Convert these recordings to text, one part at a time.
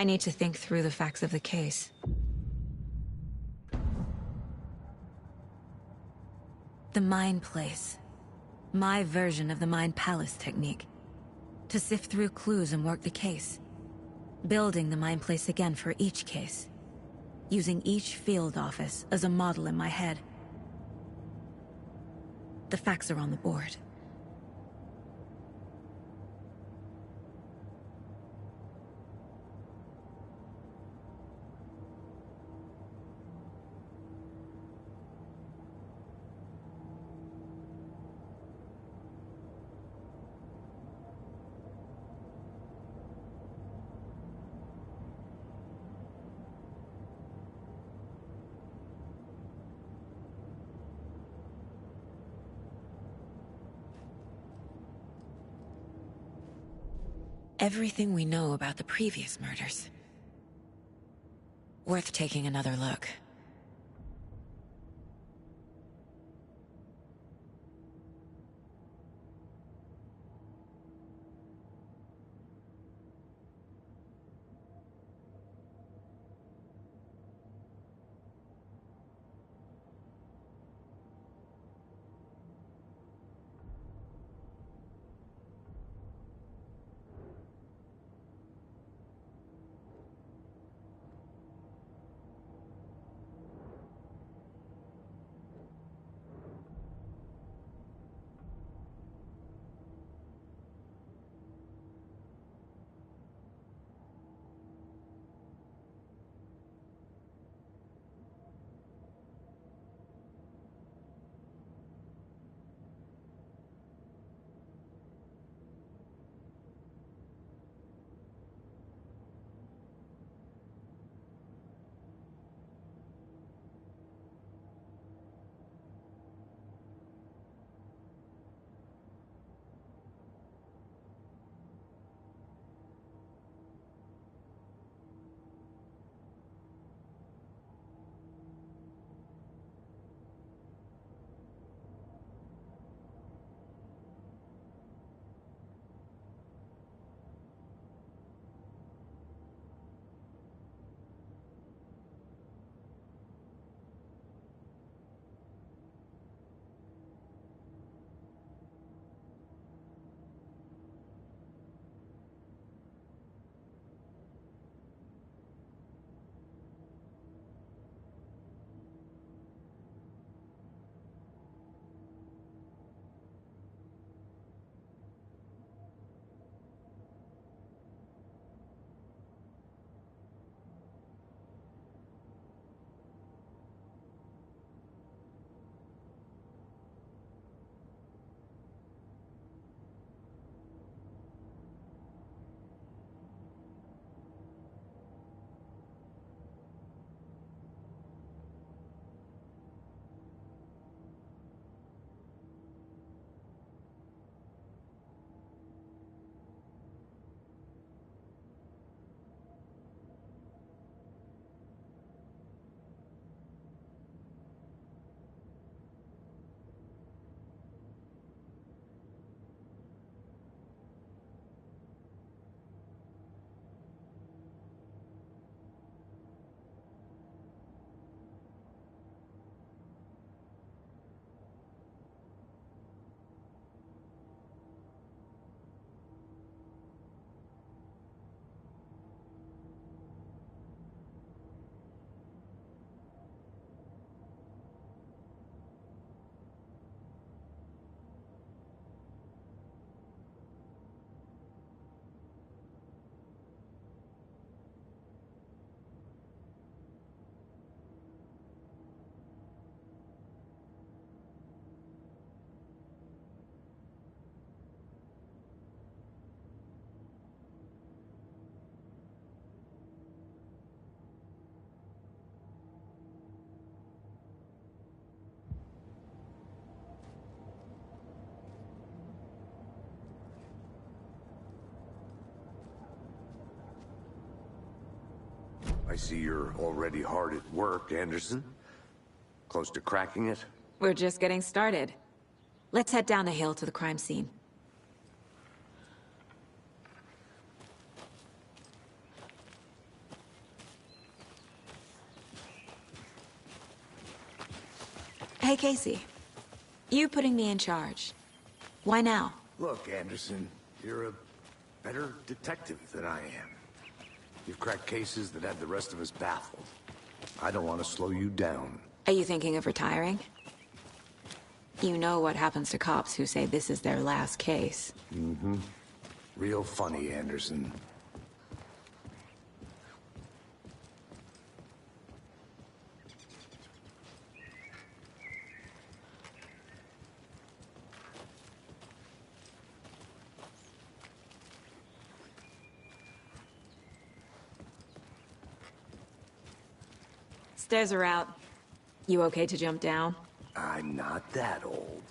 I need to think through the facts of the case. The Mind Place. My version of the Mind Palace technique. To sift through clues and work the case. Building the Mind Place again for each case. Using each field office as a model in my head. The facts are on the board. Everything we know about the previous murders. Worth taking another look. I see you're already hard at work, Anderson. Close to cracking it? We're just getting started. Let's head down the hill to the crime scene. Hey, Casey. You putting me in charge. Why now? Look, Anderson, you're a better detective than I am. You've cracked cases that had the rest of us baffled. I don't want to slow you down. Are you thinking of retiring? You know what happens to cops who say this is their last case. Mm-hmm. Real funny, Anderson. Stairs are out. You okay to jump down? I'm not that old.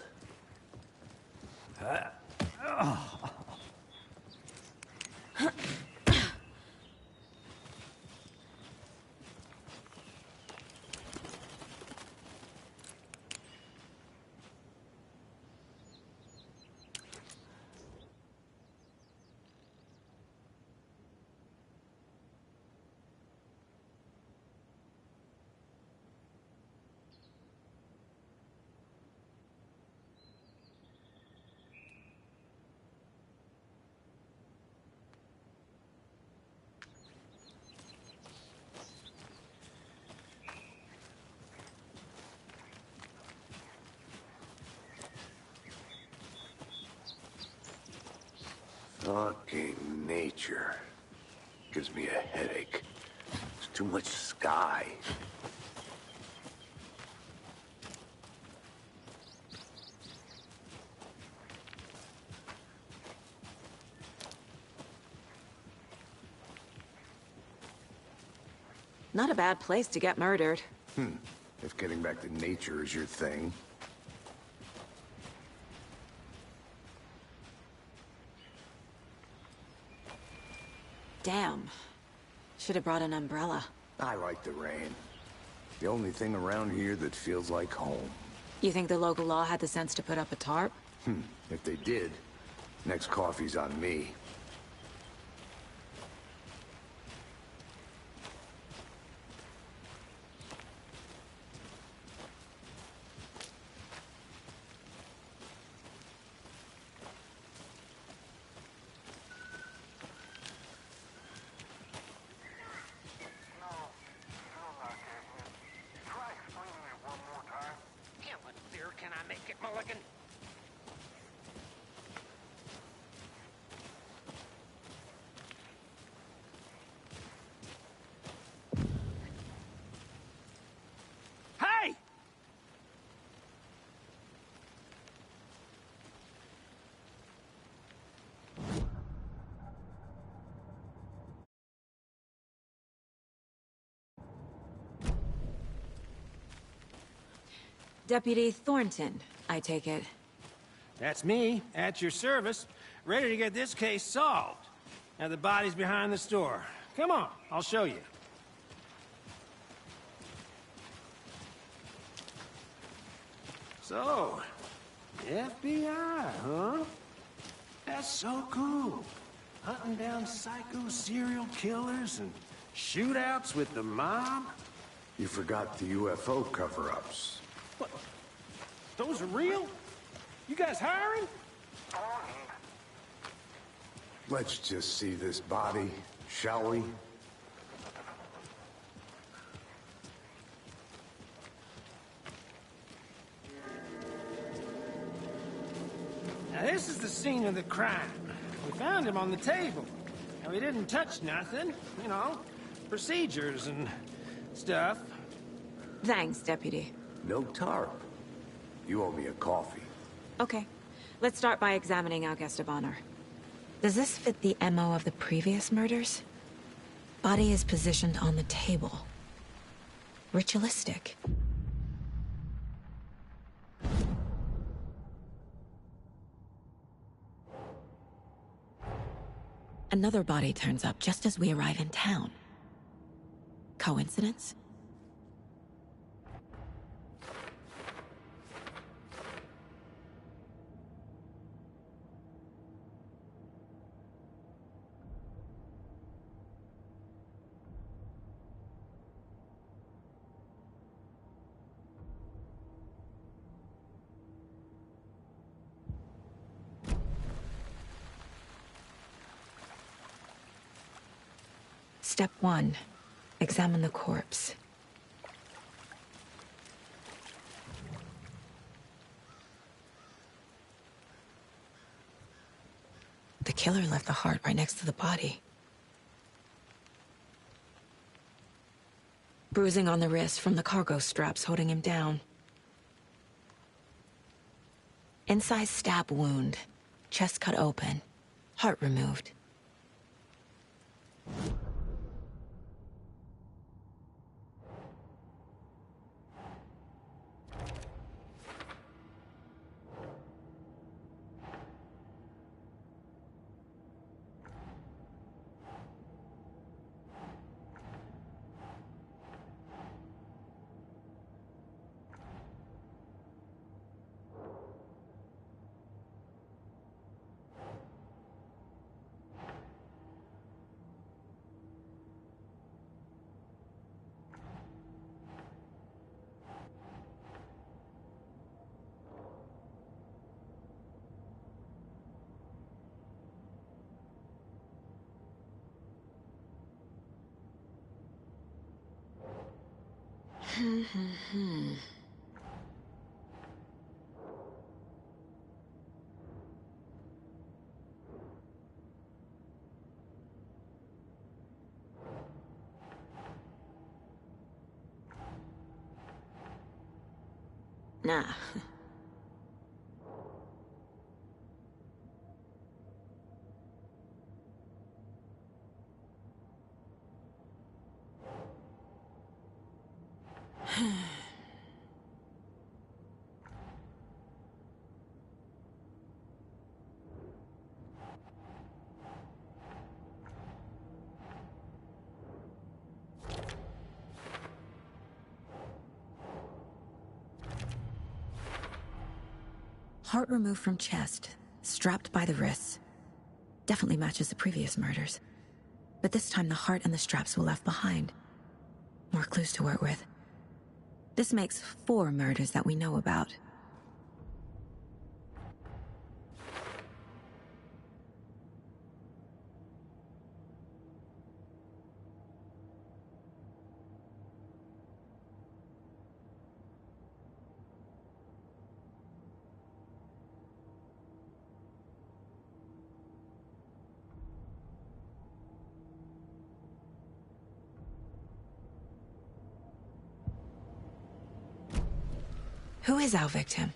Fucking nature. Gives me a headache. There's too much sky. Not a bad place to get murdered. If getting back to nature is your thing. Damn. Should have brought an umbrella. I like the rain. The only thing around here that feels like home. You think the local law had the sense to put up a tarp? If they did, next coffee's on me. Hey! Deputy Thornton, I take it. That's me, at your service, ready to get this case solved. Now the body's behind the store. Come on, I'll show you. So, FBI, huh? That's so cool. Hunting down psycho serial killers and shootouts with the mob. You forgot the UFO cover-ups. What? Those are real? You guys hiring? Let's just see this body, shall we? Now this is the scene of the crime. We found him on the table. Now he didn't touch nothing, you know, procedures and stuff. Thanks, Deputy. No tarp. You owe me a coffee. Okay. Let's start by examining our guest of honor. Does this fit the MO of the previous murders? Body is positioned on the table. Ritualistic. Another body turns up just as we arrive in town. Coincidence? Step 1. Examine the corpse. The killer left the heart right next to the body. Bruising on the wrist from the cargo straps holding him down. Incised stab wound. Chest cut open. Heart removed. Nah. Heart removed from chest, strapped by the wrists. Definitely matches the previous murders. But this time the heart and the straps were left behind. More clues to work with. This makes 4 murders that we know about. Who is our victim?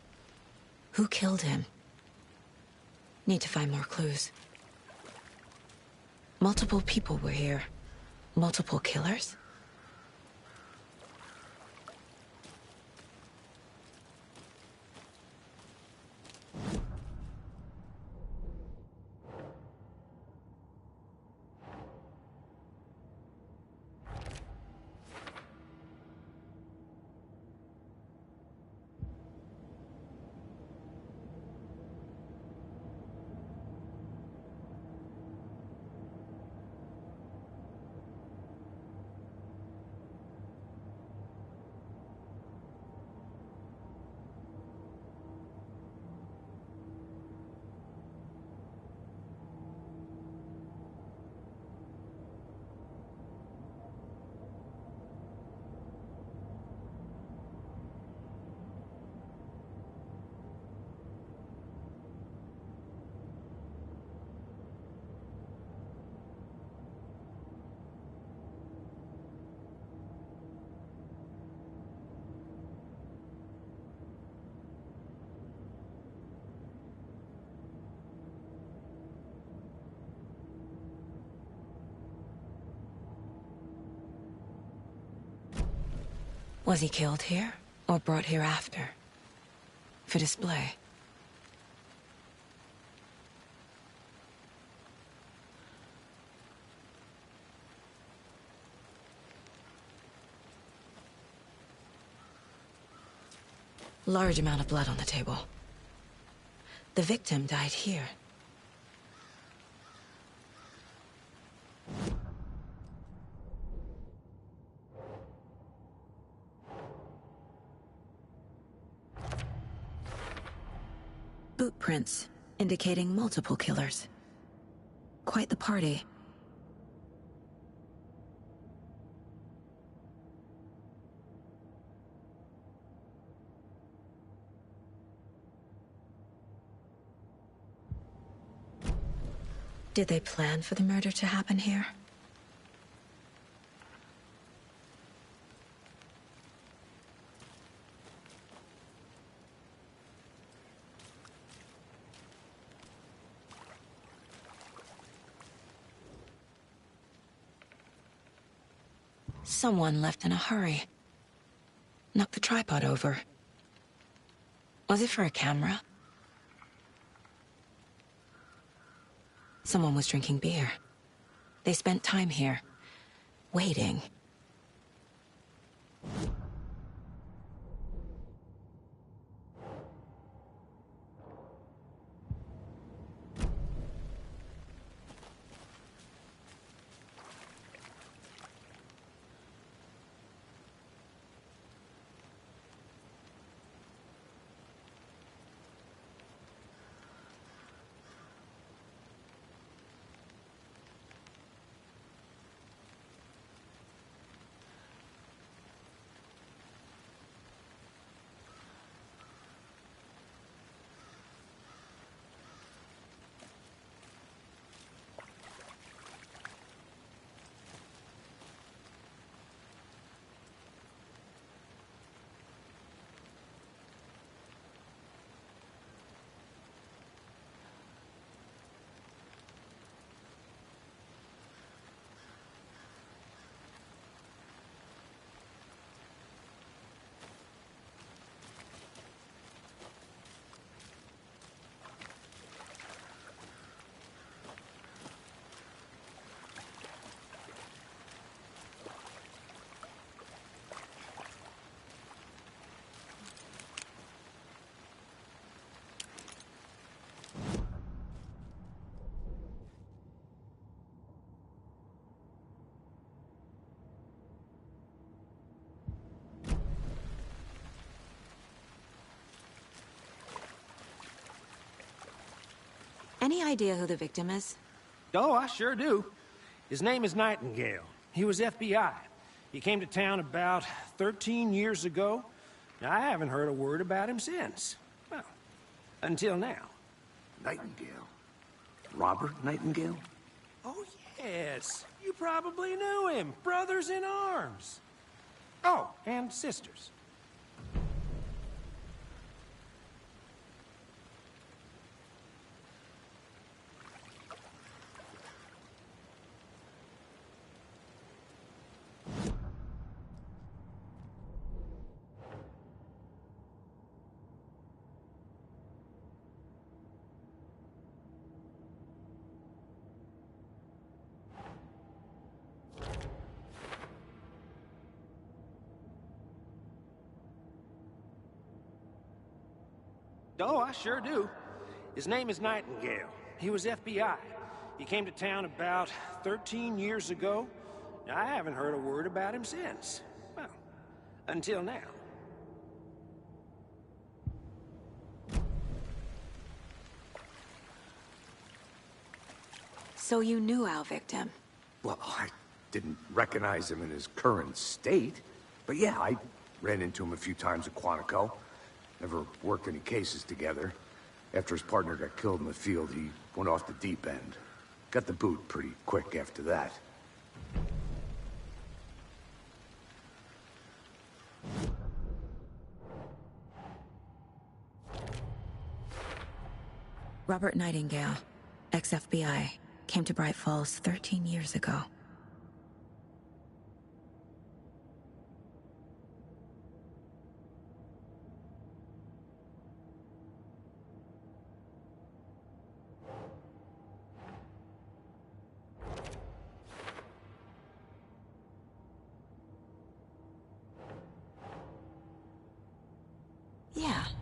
Who killed him? Need to find more clues. Multiple people were here. Multiple killers? Was he killed here, or brought here after? For display? Large amount of blood on the table. The victim died here. Boot prints, indicating multiple killers. Quite the party. Did they plan for the murder to happen here? Someone left in a hurry. Knocked the tripod over. Was it for a camera? Someone was drinking beer. They spent time here, waiting. Any idea who the victim is? Oh, I sure do. His name is Nightingale. He was FBI. He came to town about 13 years ago. I haven't heard a word about him since. Well, until now. Nightingale? Robert Nightingale? Oh, yes. You probably knew him. Brothers in arms. Oh, and sisters. Oh, I sure do. His name is Nightingale. He was FBI. He came to town about 13 years ago. I haven't heard a word about him since. Well, until now. So you knew our victim? Well, I didn't recognize him in his current state. But yeah, I ran into him a few times at Quantico. Never worked any cases together. After his partner got killed in the field, he went off the deep end. Got the boot pretty quick after that. Robert Nightingale, ex-FBI, came to Bright Falls 13 years ago.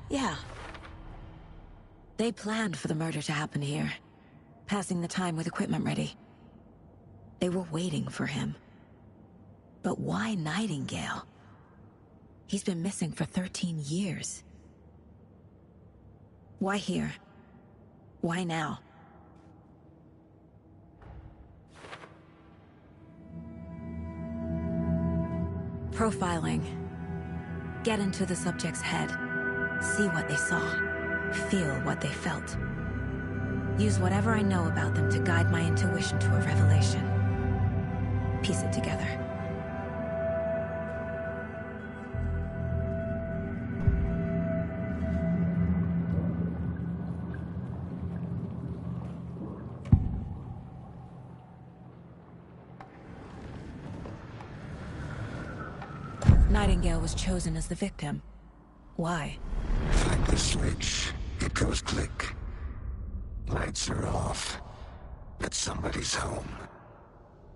Yeah. They planned for the murder to happen here, passing the time with equipment ready. They were waiting for him. But why Nightingale? He's been missing for 13 years. Why here? Why now? Profiling. Get into the subject's head. See what they saw. Feel what they felt. Use whatever I know about them to guide my intuition to a revelation. Piece it together. Nightingale was chosen as the victim. Why? Find the switch. It goes click. Lights are off. But somebody's home.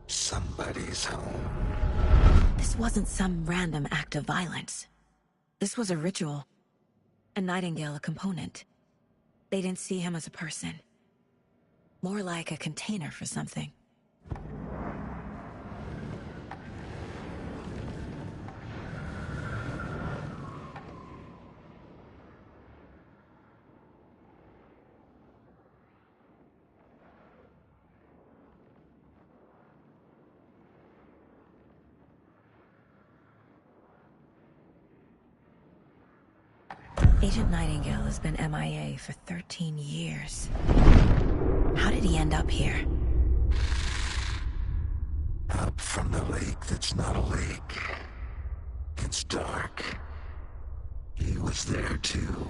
Somebody's home. This wasn't some random act of violence. This was a ritual. And Nightingale a component. They didn't see him as a person. More like a container for something. Agent Nightingale has been MIA for 13 years. How did he end up here? Up from the lake that's not a lake. It's dark. He was there too.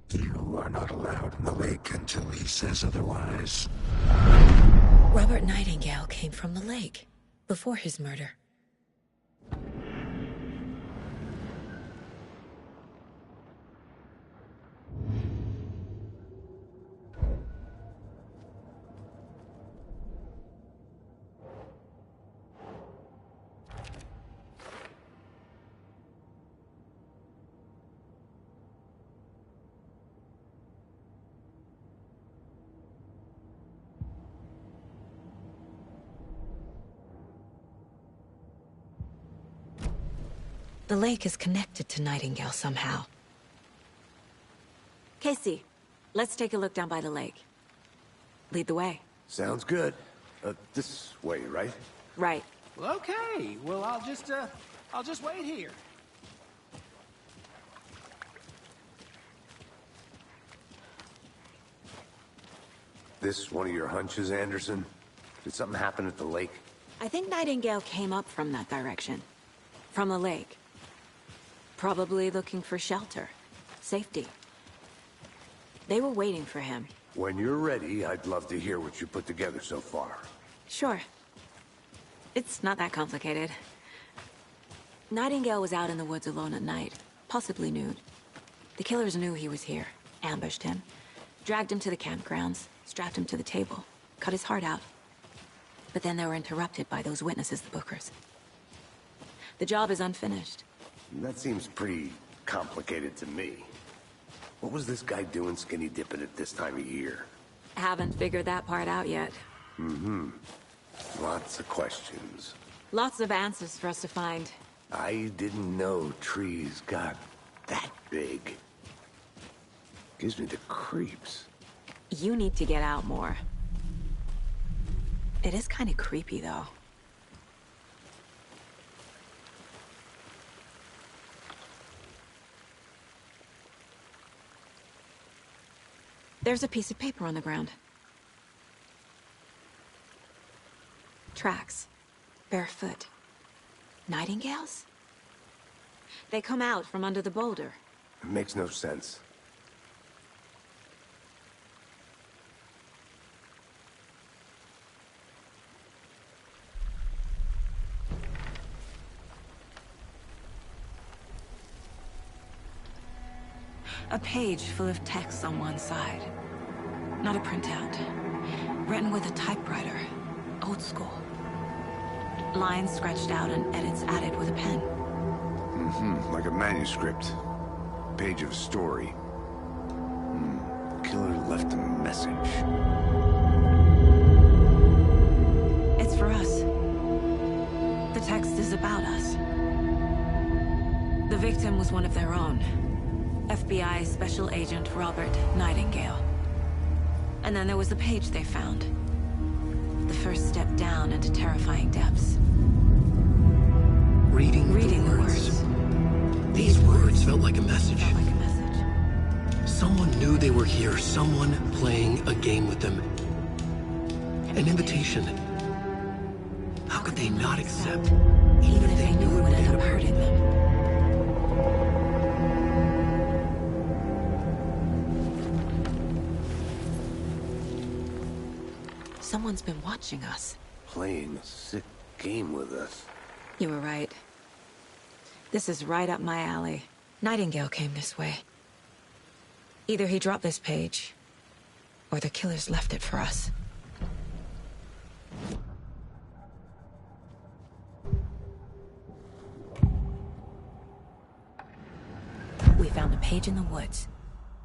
You are not allowed in the lake until he says otherwise. Robert Nightingale came from the lake, before his murder. The lake is connected to Nightingale somehow. Casey, let's take a look down by the lake. Lead the way. Sounds good. This way, right? Right. Well, okay. Well, I'll just wait here. This one of your hunches, Anderson? Did something happen at the lake? I think Nightingale came up from that direction. From the lake. Probably looking for shelter. Safety. They were waiting for him. When you're ready, I'd love to hear what you put together so far. Sure. It's not that complicated. Nightingale was out in the woods alone at night, possibly nude. The killers knew he was here, ambushed him, dragged him to the campgrounds, strapped him to the table, cut his heart out. But then they were interrupted by those witnesses, the Bookers. The job is unfinished. That seems pretty complicated to me. What was this guy doing skinny dipping at this time of year? Haven't figured that part out yet. Mm-hmm. Lots of questions. Lots of answers for us to find. I didn't know trees got that big. Gives me the creeps. You need to get out more. It is kind of creepy, though. There's a piece of paper on the ground. Tracks. Barefoot. Nightingales? They come out from under the boulder. It makes no sense. A page full of text on one side. Not a printout. Written with a typewriter. Old school. Lines scratched out and edits added with a pen. Mm-hmm. Like a manuscript. Page of a story. Killer left a message. It's for us. The text is about us. The victim was one of their own. FBI Special Agent Robert Nightingale. And then there was the page they found. The first step down into terrifying depths. Reading the words. These words felt like a message. Someone knew they were here. Someone playing a game with them. An invitation. How could they not accept? Even if they knew it would end up hurting them. Someone's been watching us. Playing a sick game with us. You were right. This is right up my alley. Nightingale came this way. Either he dropped this page, or the killers left it for us. We found a page in the woods.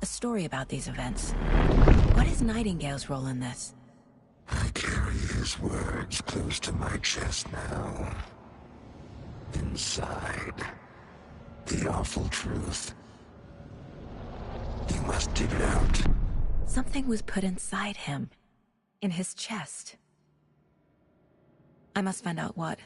A story about these events. What is Nightingale's role in this? I carry his words close to my chest now. Inside, the awful truth. You must dig it out. Something was put inside him. In his chest. I must find out what.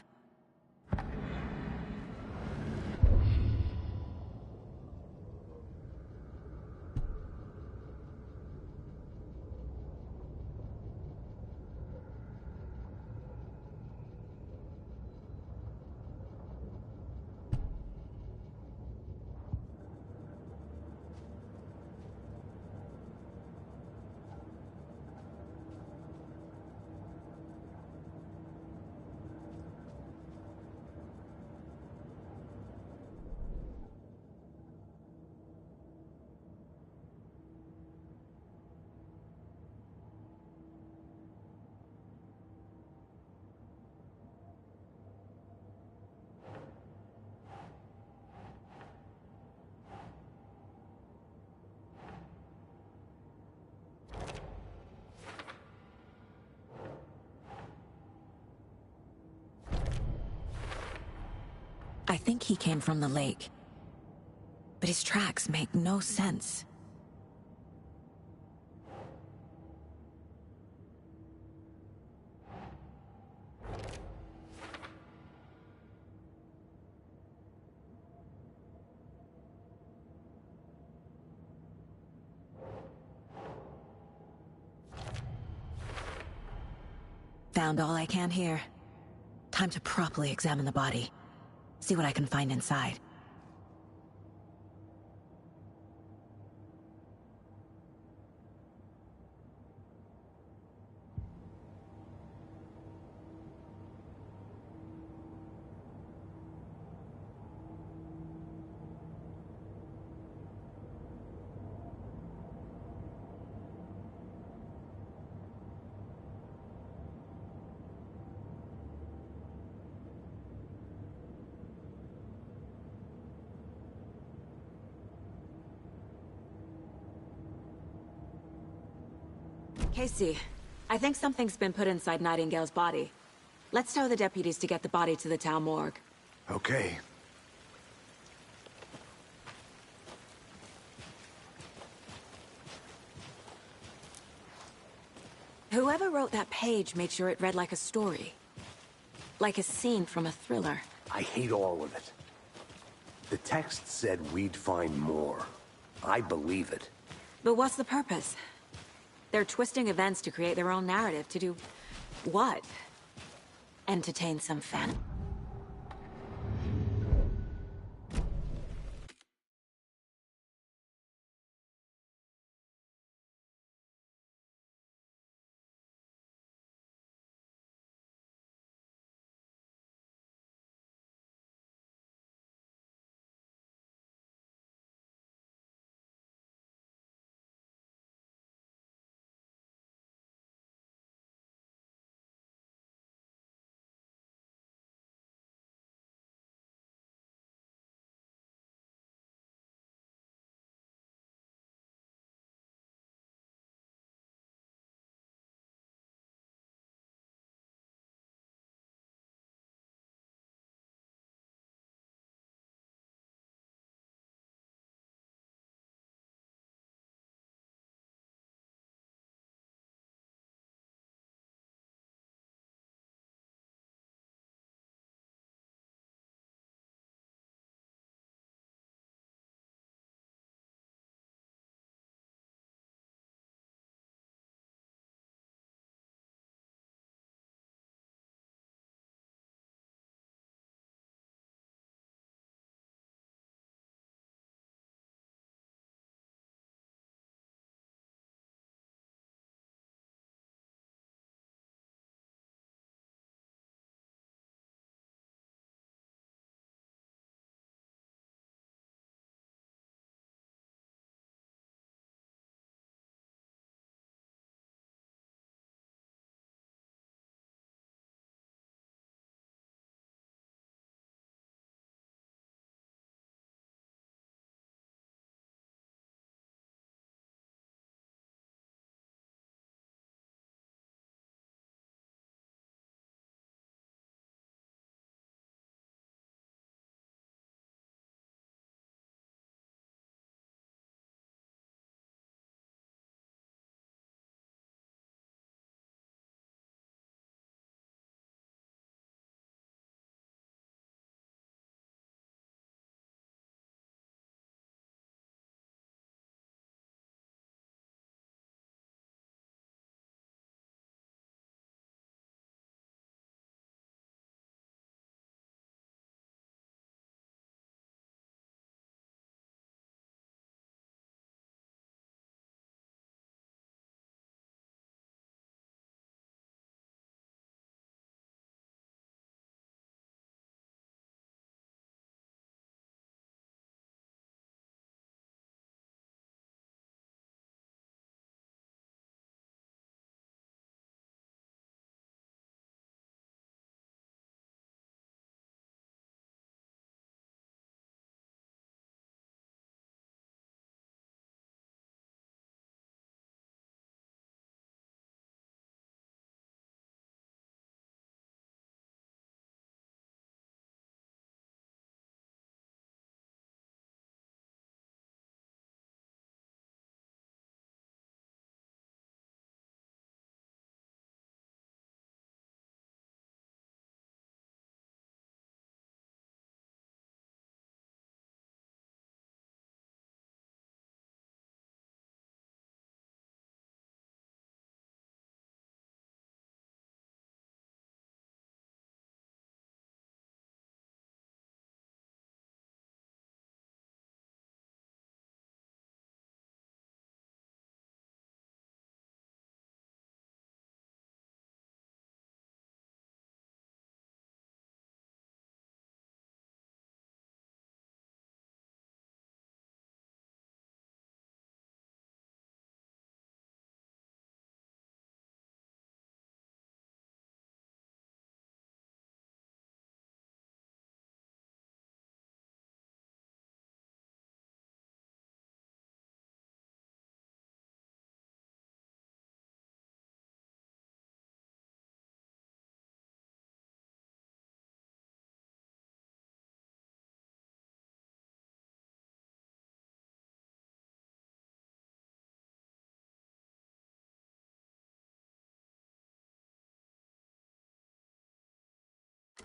I think he came from the lake. But his tracks make no sense. Found all I can here. Time to properly examine the body. See what I can find inside. Casey, I think something's been put inside Nightingale's body. Let's tell the deputies to get the body to the town morgue. Okay. Whoever wrote that page made sure it read like a story. Like a scene from a thriller. I hate all of it. The text said we'd find more. I believe it. But what's the purpose? They're twisting events to create their own narrative to do... what? Entertain some fan...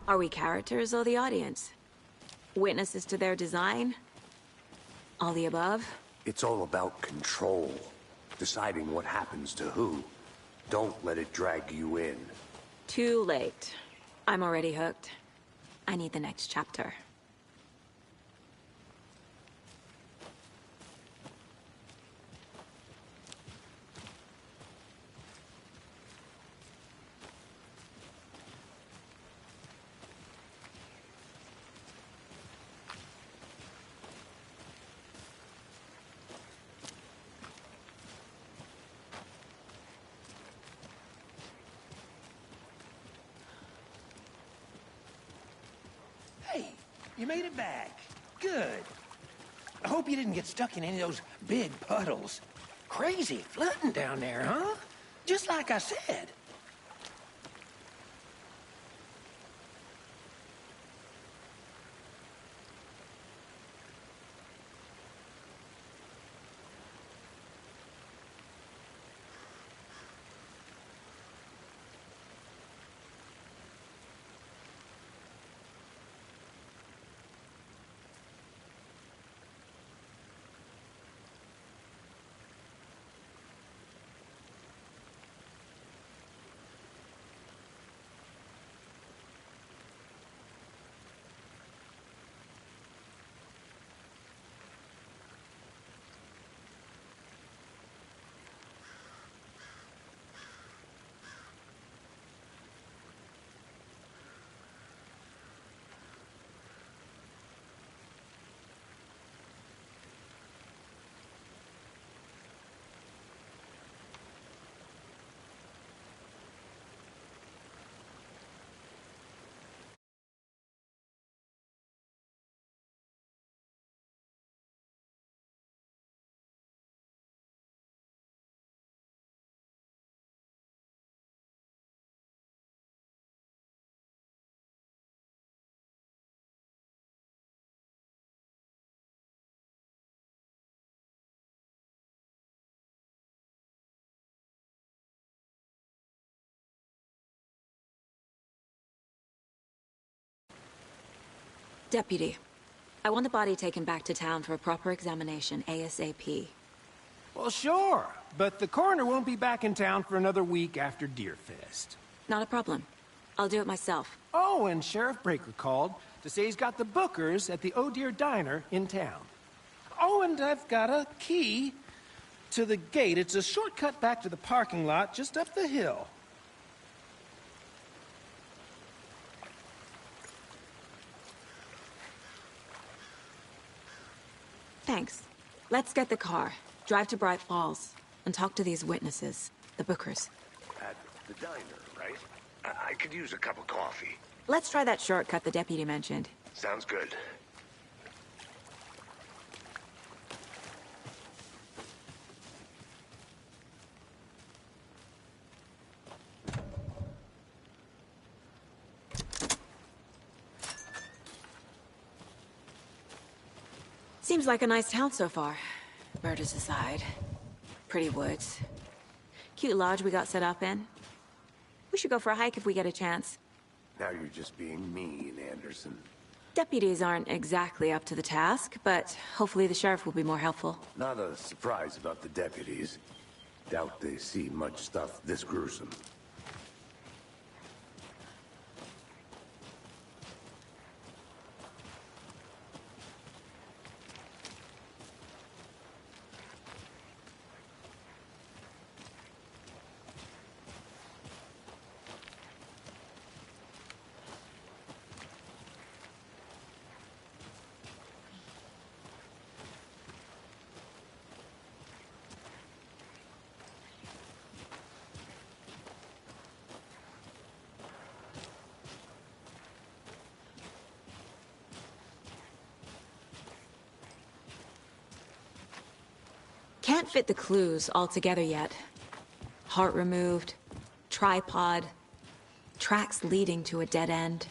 Are we characters or the audience? Witnesses to their design? All the above? It's all about control. Deciding what happens to who. Don't let it drag you in. Too late. I'm already hooked. I need the next chapter. Hey, you made it back. Good. I hope you didn't get stuck in any of those big puddles. Crazy flooding down there, huh? Just like I said. Deputy, I want the body taken back to town for a proper examination, ASAP. Well, sure, but the coroner won't be back in town for another week after Deerfest. Not a problem. I'll do it myself. Oh, and Sheriff Breaker called to say he's got the Bookers at the Oh Dear Diner in town. Oh, and I've got a key to the gate. It's a shortcut back to the parking lot just up the hill. Thanks. Let's get the car, drive to Bright Falls, and talk to these witnesses, the Bookers. At the diner, right? I could use a cup of coffee. Let's try that shortcut the deputy mentioned. Sounds good. Seems like a nice town so far. Murders aside. Pretty woods. Cute lodge we got set up in. We should go for a hike if we get a chance. Now you're just being mean, Anderson. Deputies aren't exactly up to the task, but hopefully the sheriff will be more helpful. Not a surprise about the deputies. Doubt they see much stuff this gruesome. Can't fit the clues all together yet. Heart removed, tripod, tracks leading to a dead end.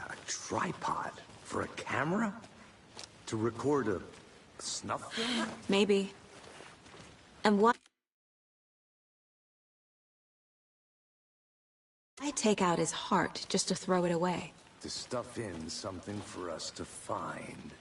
A tripod? For a camera? To record a snuff film? Maybe. And what? I take out his heart just to throw it away. to stuff in something for us to find.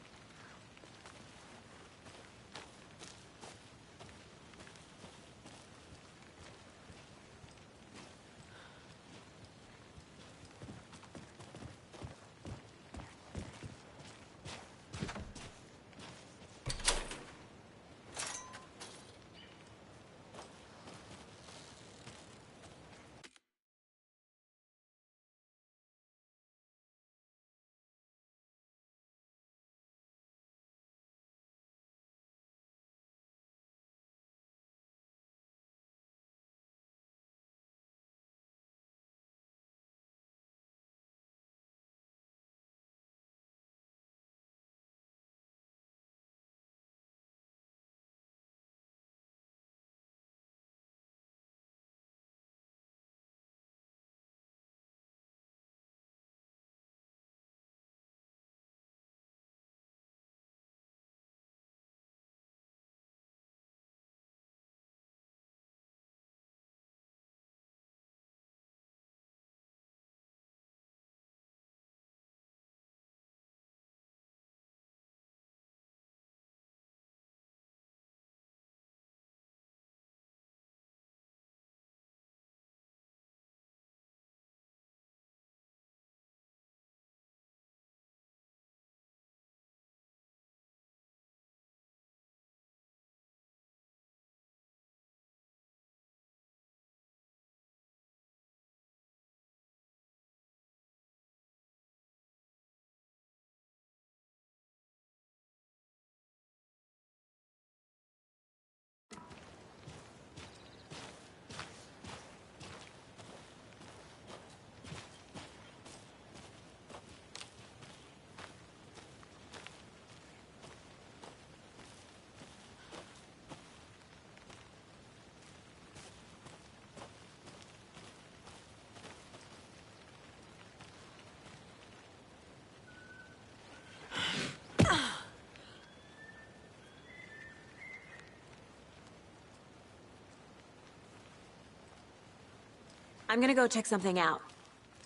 I'm gonna go check something out.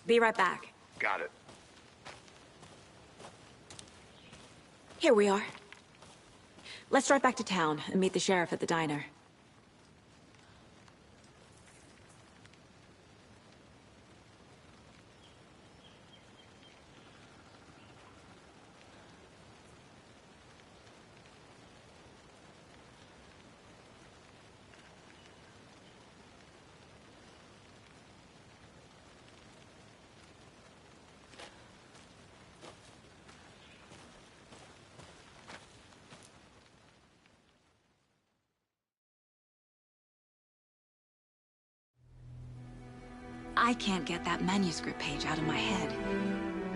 Be right back. Got it. Here we are. Let's drive back to town and meet the sheriff at the diner. I can't get that manuscript page out of my head.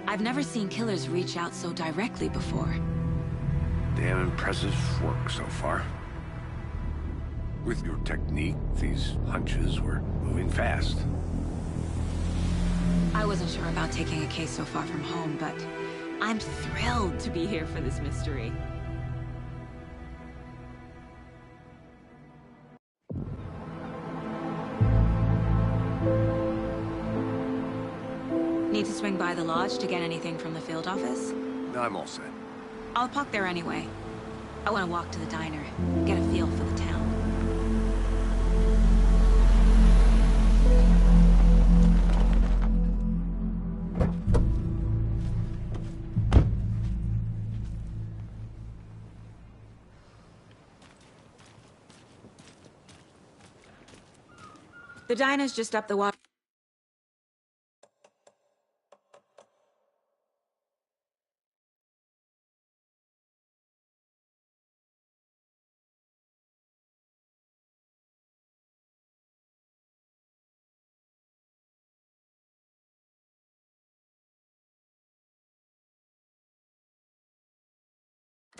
I've never seen killers reach out so directly before. Damn impressive work so far. With your technique, these hunches were moving fast. I wasn't sure about taking a case so far from home, but I'm thrilled to be here for this mystery. Need to swing by the lodge to get anything from the field office? I'm all set. I'll park there anyway. I want to walk to the diner, get a feel for the town. The diner's just up the water.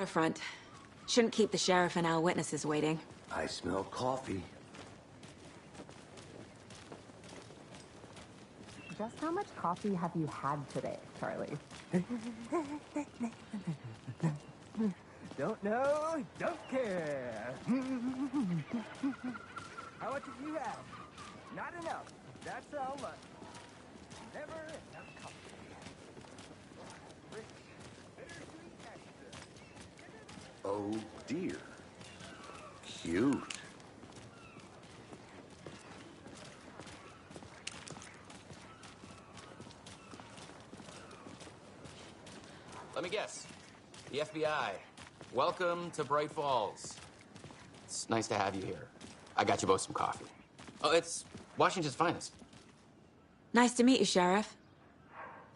Front. Shouldn't keep the sheriff and our witnesses waiting. I smell coffee. Just how much coffee have you had today, Charlie? Don't know, don't care. How much have you had? Not enough. That's how much. Never enough coffee. Oh dear. Cute. Let me guess. The FBI. Welcome to Bright Falls. It's nice to have you here. I got you both some coffee. Oh, it's Washington's finest. Nice to meet you, Sheriff.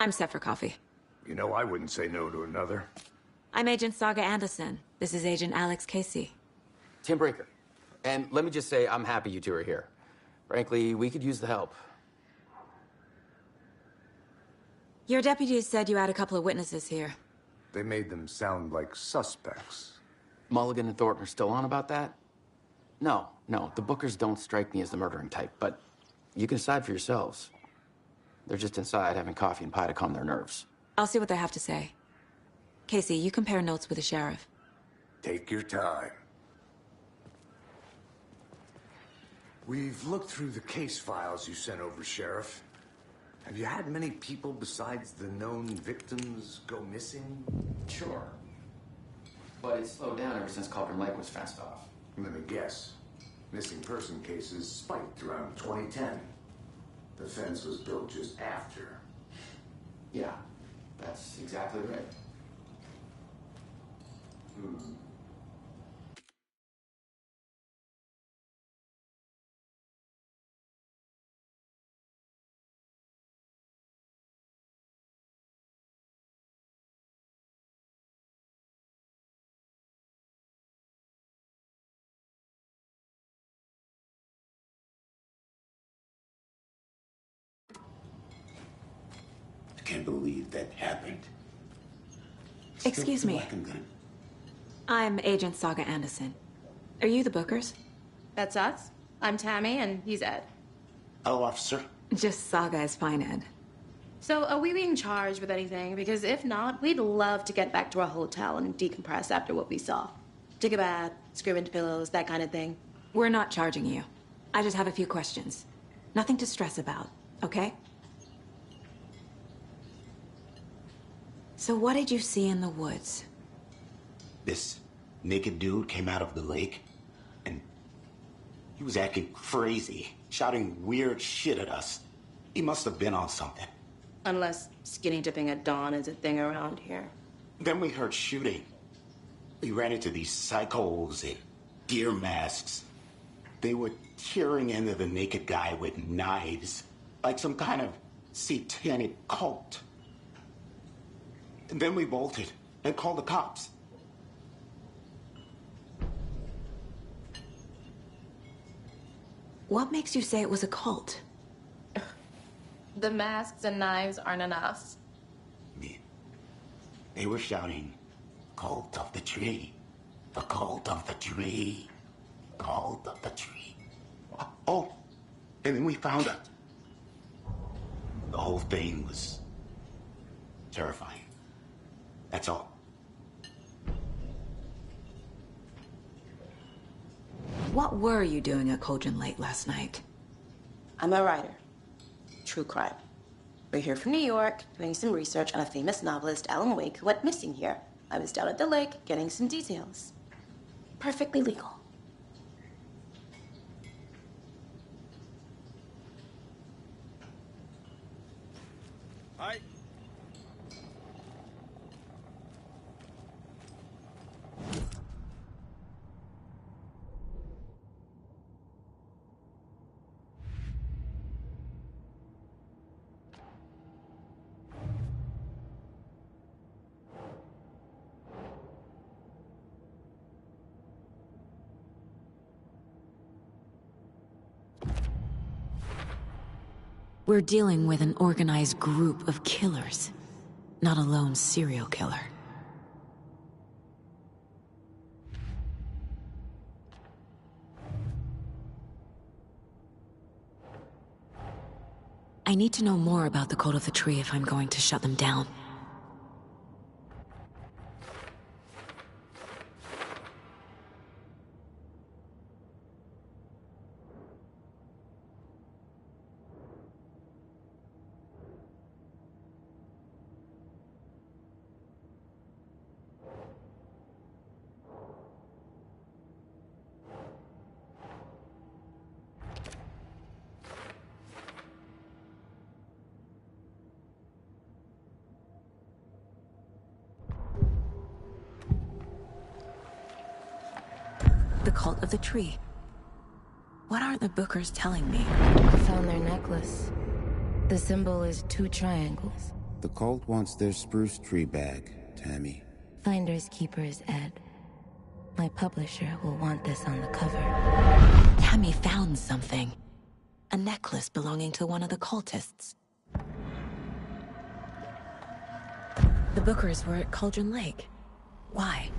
I'm set for coffee. You know, I wouldn't say no to another. I'm Agent Saga Anderson. This is Agent Alex Casey. Tim Breaker. And let me just say, I'm happy you two are here. Frankly, we could use the help. Your deputies said you had a couple of witnesses here. They made them sound like suspects. Mulligan and Thornton are still on about that? No, the Bookers don't strike me as the murdering type, but you can decide for yourselves. They're just inside having coffee and pie to calm their nerves. I'll see what they have to say. Casey, you compare notes with the sheriff. Take your time. We've looked through the case files you sent over, Sheriff. Have you had many people besides the known victims go missing? Sure. But it's slowed down ever since Cauldron Lake was fenced off. Let me guess. Missing person cases spiked around 2010. The fence was built just after. Yeah, that's exactly right. I can't believe that happened. Excuse me. Black and gun. I'm Agent Saga Anderson. Are you the Bookers? That's us. I'm Tammy, and he's Ed. Hello, officer. Just Saga is fine, Ed. So, are we being charged with anything? Because if not, we'd love to get back to our hotel and decompress after what we saw. Take a bath, scream into pillows, that kind of thing. We're not charging you. I just have a few questions. Nothing to stress about, okay? So what did you see in the woods? This naked dude came out of the lake, and he was acting crazy, shouting weird shit at us. He must have been on something. Unless skinny dipping at dawn is a thing around here. Then we heard shooting. We ran into these psychos in deer masks. They were tearing into the naked guy with knives, like some kind of satanic cult. And then we bolted and called the cops. What makes you say it was a cult? The masks and knives aren't enough. They were shouting, "Cult of the tree, the cult of the tree, cult of the tree." Oh, and then we found out. The whole thing was terrifying. That's all. What were you doing at Cauldron Lake last night? I'm a writer. True crime. We're here from New York, doing some research on a famous novelist, Alan Wake, who went missing here. I was down at the lake, getting some details. Perfectly legal. Hi. We're dealing with an organized group of killers, not a lone serial killer. I need to know more about the Cult of the Tree if I'm going to shut them down. The cult of the tree. What are the Bookers telling me? I found their necklace. The symbol is 2 triangles. The cult wants their spruce tree back, Tammy. Finders keepers, Ed. My publisher will want this on the cover. Tammy found something. A necklace belonging to one of the cultists. The Bookers were at Cauldron Lake. Why?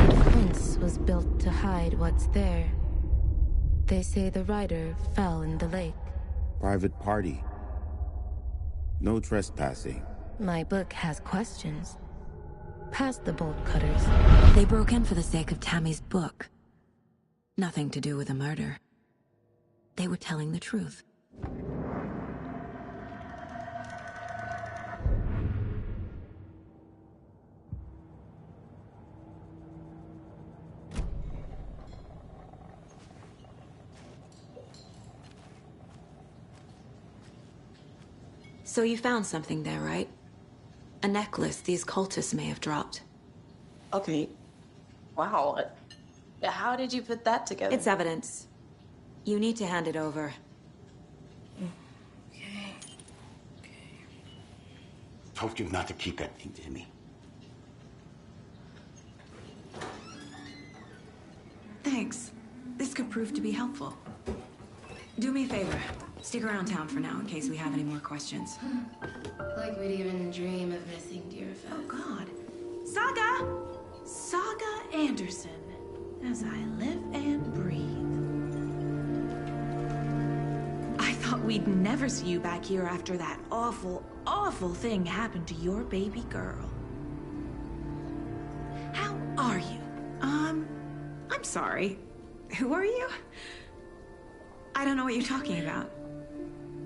The fence was built to hide what's there. They say the rider fell in the lake. Private party. No trespassing. My book has questions. Past the bolt cutters. They broke in for the sake of Tammy's book. Nothing to do with a murder. They were telling the truth. So you found something there, right? A necklace these cultists may have dropped. Okay. Wow. How did you put that together? It's evidence. You need to hand it over. Okay. Told you not to keep that thing to me. Thanks. This could prove to be helpful. Do me a favor. Stick around town for now in case we have any more questions. Like we'd even dream of missing dear Fez. Oh, God. Saga! Saga Anderson. As I live and breathe. I thought we'd never see you back here after that awful, awful thing happened to your baby girl. How are you? I'm sorry. Who are you? I don't know what you're talking about.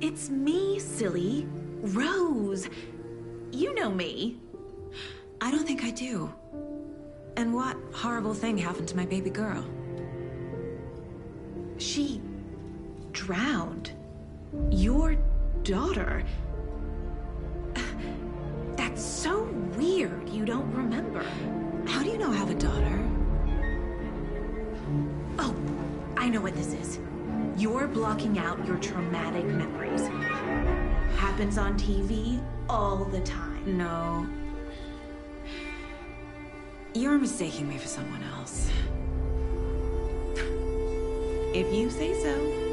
It's me, silly. Rose. You know me. I don't think I do. And what horrible thing happened to my baby girl? She drowned. Your daughter. That's so weird you don't remember. How do you know I have a daughter? Oh, I know what this is. You're blocking out your traumatic memories. Happens on TV all the time. No. You're mistaking me for someone else. If you say so.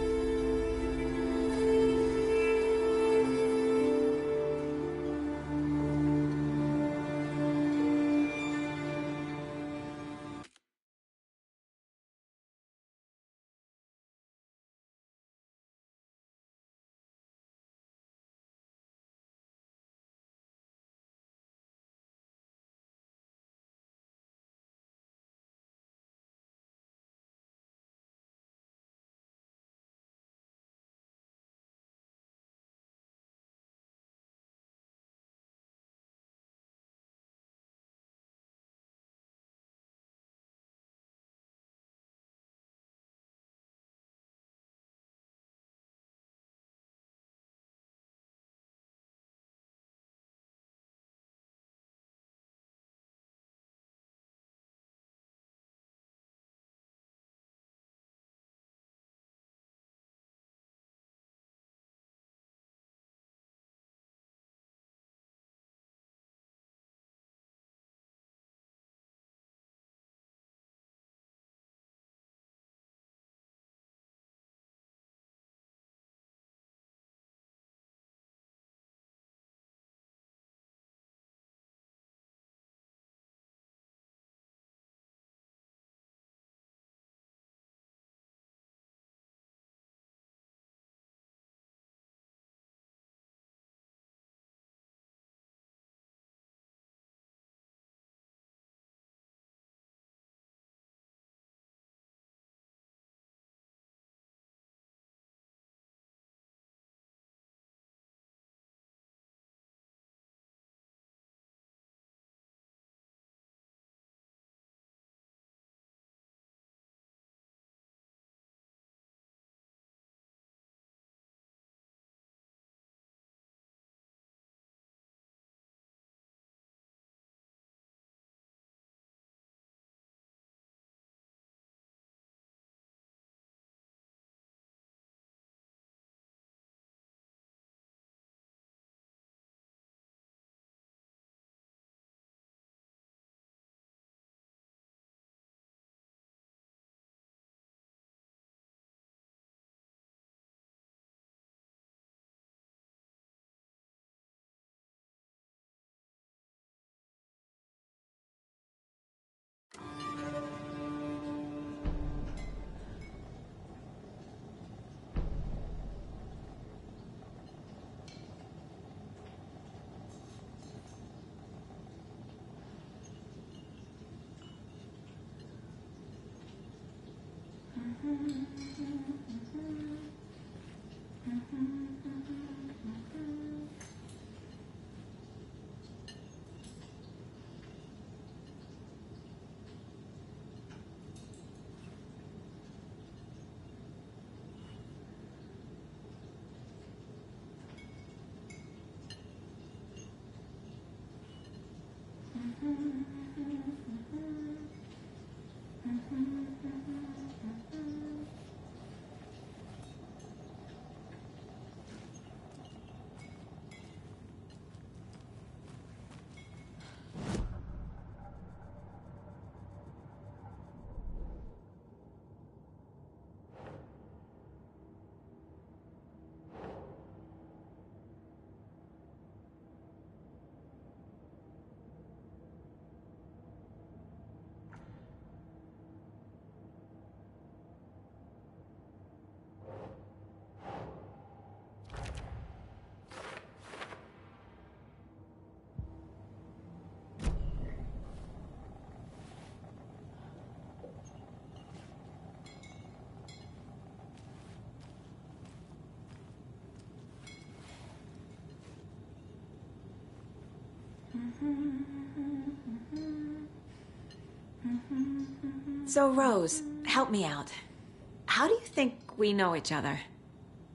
So, Rose, help me out. How do you think we know each other?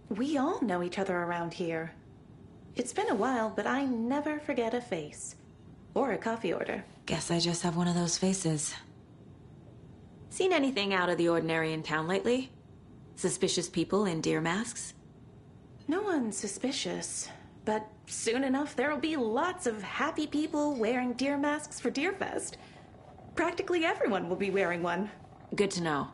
We all know each other around here. It's been a while, but I never forget a face. Or a coffee order. Guess I just have one of those faces. Seen anything out of the ordinary in town lately? Suspicious people in deer masks? No one's suspicious. But soon enough, there'll be lots of happy people wearing deer masks for Deerfest. Practically everyone will be wearing one. Good to know.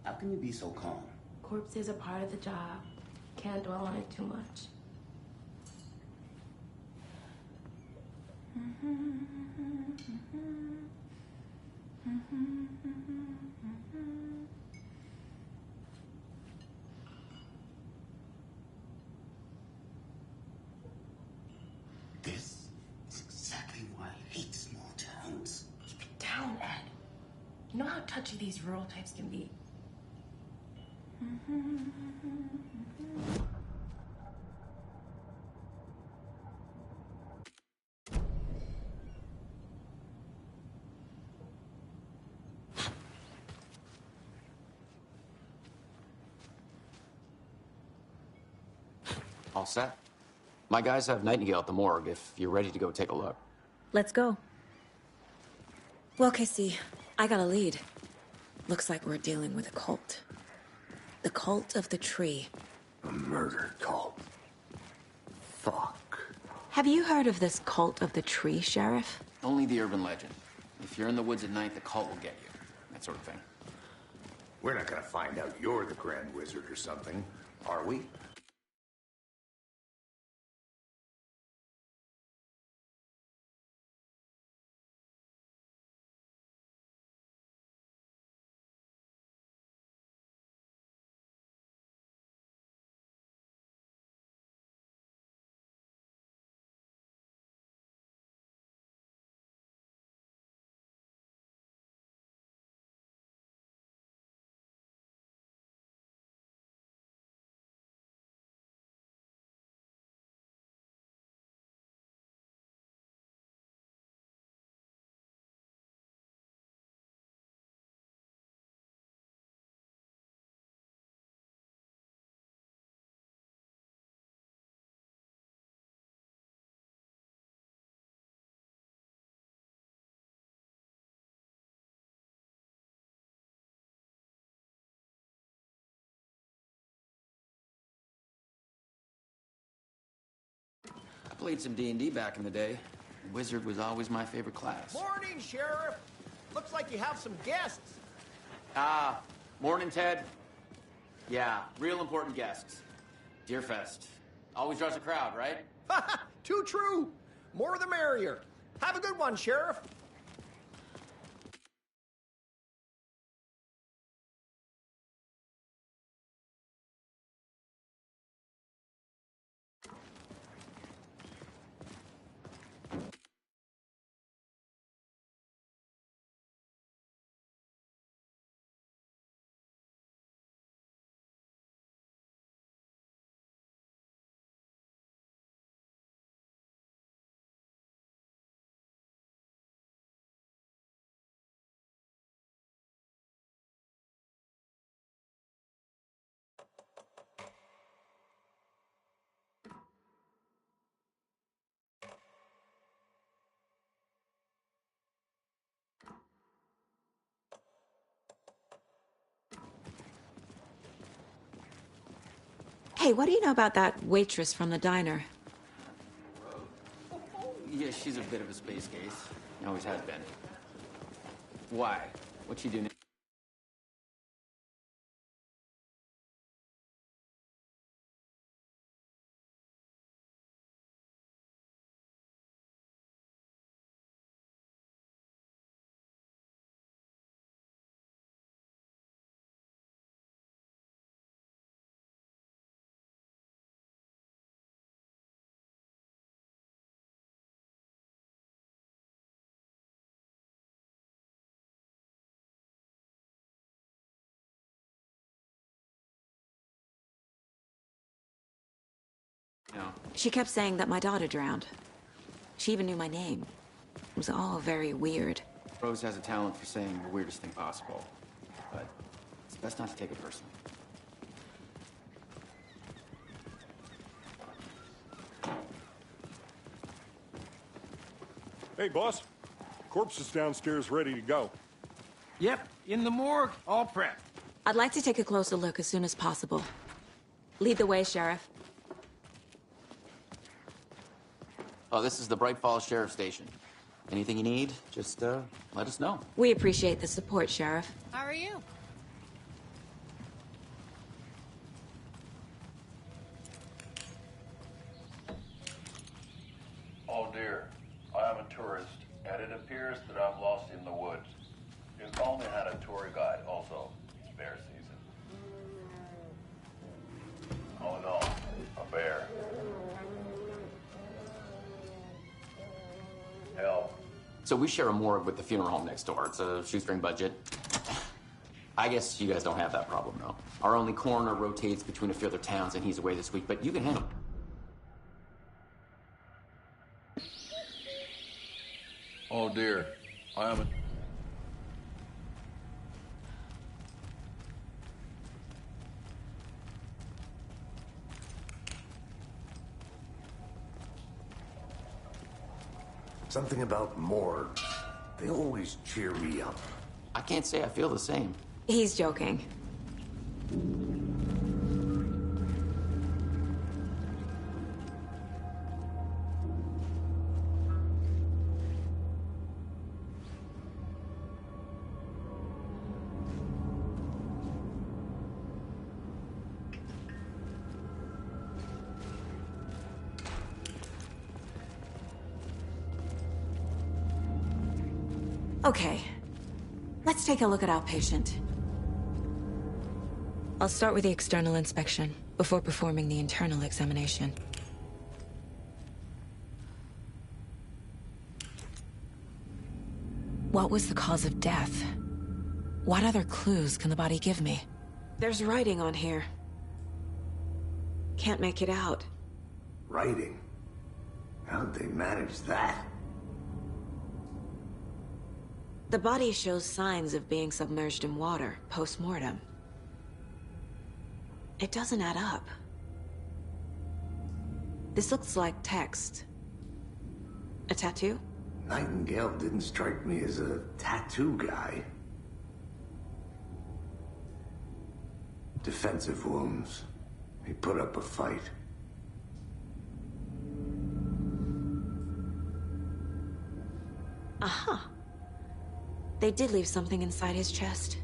How can you be so calm? Corpses are part of the job. Can't dwell on it too much. This is exactly why I hate small towns. Keep it down, Ed. You know how touchy these rural types can be. All set? My guys have Nightingale at the morgue if you're ready to go take a look. Let's go. Well, Casey, I got a lead. Looks like we're dealing with a cult. The cult of the tree. A murder cult. Fuck. Have you heard of this cult of the tree, Sheriff? Only the urban legend. If you're in the woods at night, the cult will get you. That sort of thing. We're not gonna find out you're the Grand Wizard or something, are we? I played some D&D back in the day. Wizard was always my favorite class. Morning, Sheriff. Looks like you have some guests. Morning, Ted. Yeah, real important guests. Deerfest. Always draws a crowd, right? Too true. More the merrier. Have a good one, Sheriff. Hey, what do you know about that waitress from the diner? Yeah, she's a bit of a space case. Always has been. Why? What'd she do now? No. She kept saying that my daughter drowned. She even knew my name. It was all very weird. Rose has a talent for saying the weirdest thing possible. But it's best not to take it personally. Hey, boss. Corpse is downstairs ready to go. Yep, in the morgue, all prepped. I'd like to take a closer look as soon as possible. Lead the way, Sheriff. Oh, this is the Bright Falls Sheriff Station. Anything you need, just let us know. We appreciate the support, Sheriff. How are you? Oh dear, I am a tourist, and it appears that I'm lost in the woods. If only had a tour guide also. It's bear season. Oh no, a bear. Help. So we share a morgue with the funeral home next door. It's a shoestring budget. I guess you guys don't have that problem, though. Our only coroner rotates between a few other towns, and he's away this week, but you can handle it. Oh dear, I am a... Something about morgues. They always cheer me up. I can't say I feel the same. He's joking. Okay, let's take a look at our patient. I'll start with the external inspection before performing the internal examination. What was the cause of death? What other clues can the body give me? There's writing on here. Can't make it out. Writing? How'd they manage that? The body shows signs of being submerged in water, post-mortem. It doesn't add up. This looks like text. A tattoo? Nightingale didn't strike me as a tattoo guy. Defensive wounds. He put up a fight. Aha. They did leave something inside his chest.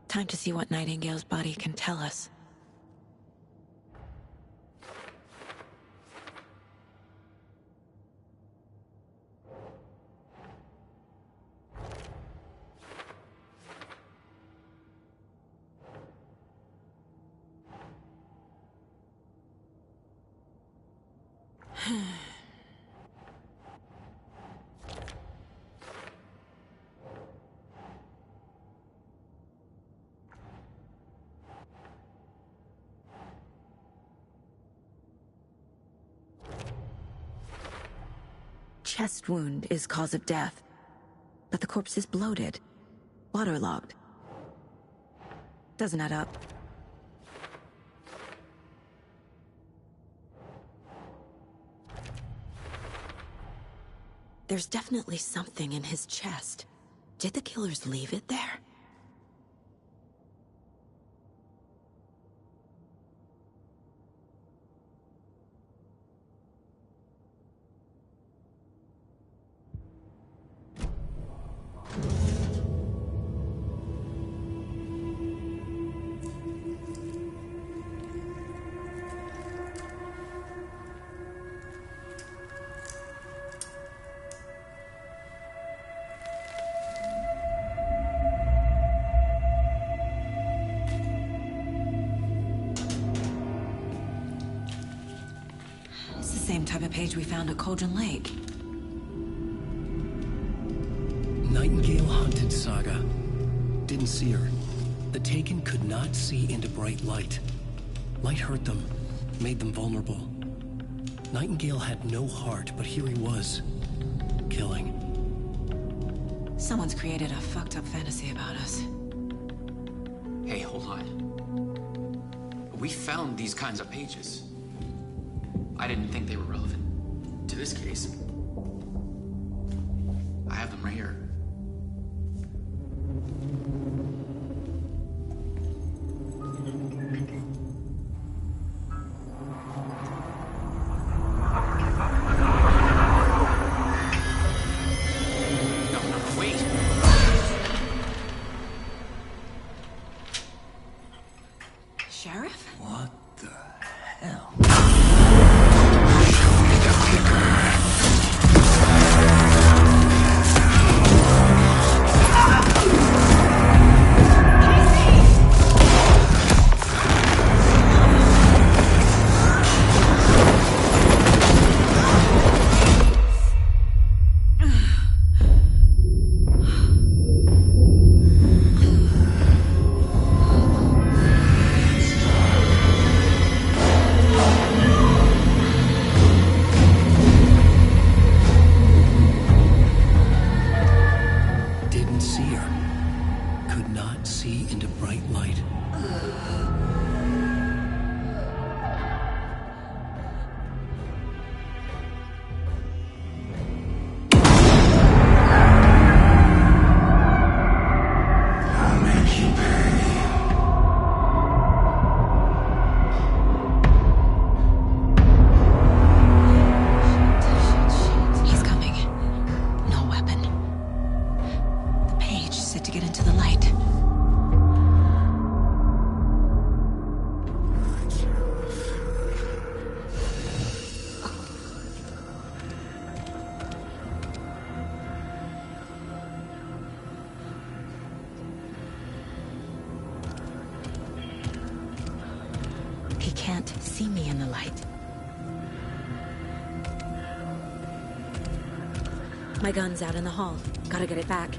Time to see what Nightingale's body can tell us. Chest wound is cause of death, but the corpse is bloated, waterlogged. Doesn't add up. There's definitely something in his chest. Did the killers leave it there? It's the same type of page we found at Cauldron Lake. Nightingale hunted Saga. Didn't see her. The Taken could not see into bright light. Light hurt them, made them vulnerable. Nightingale had no heart, but here he was, killing. Someone's created a fucked up fantasy about us. Hey, hold on. We found these kinds of pages. I didn't think they were relevant to this case. I have them right here. Sheriff? What the hell? Didn't see her. Could not see into bright light. I'll make you pay. He's coming. No weapon. The page said to get into the light. He can't see me in the light. My gun's out in the hall. Gotta get it back.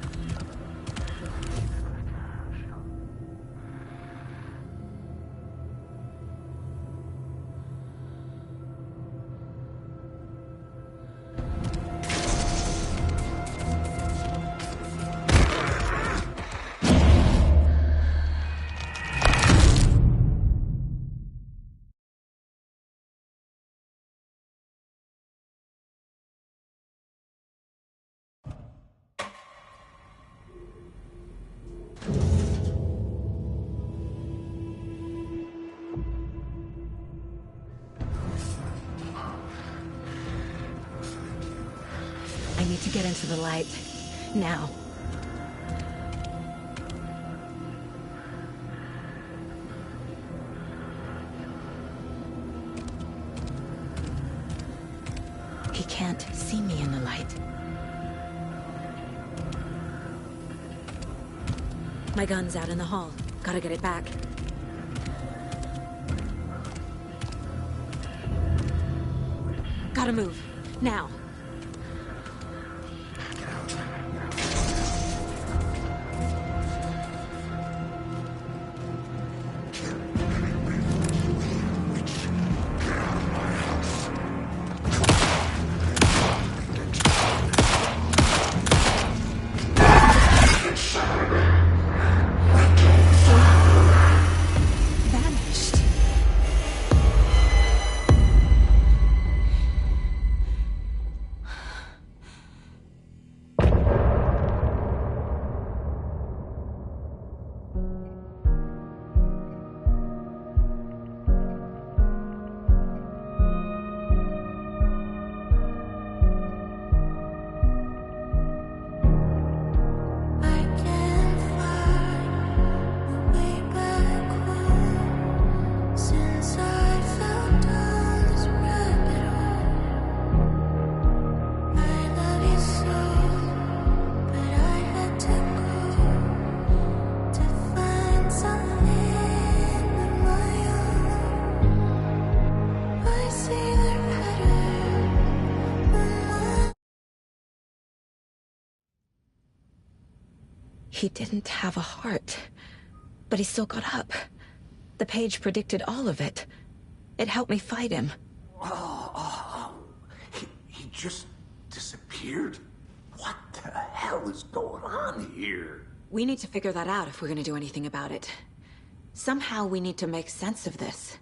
I need to get into the light. Now. He can't see me in the light. My gun's out in the hall. Gotta get it back. Gotta move. Now. He didn't have a heart, but he still got up. The page predicted all of it. It helped me fight him. He just disappeared? What the hell is going on here? We need to figure that out if we're gonna do anything about it. Somehow we need to make sense of this.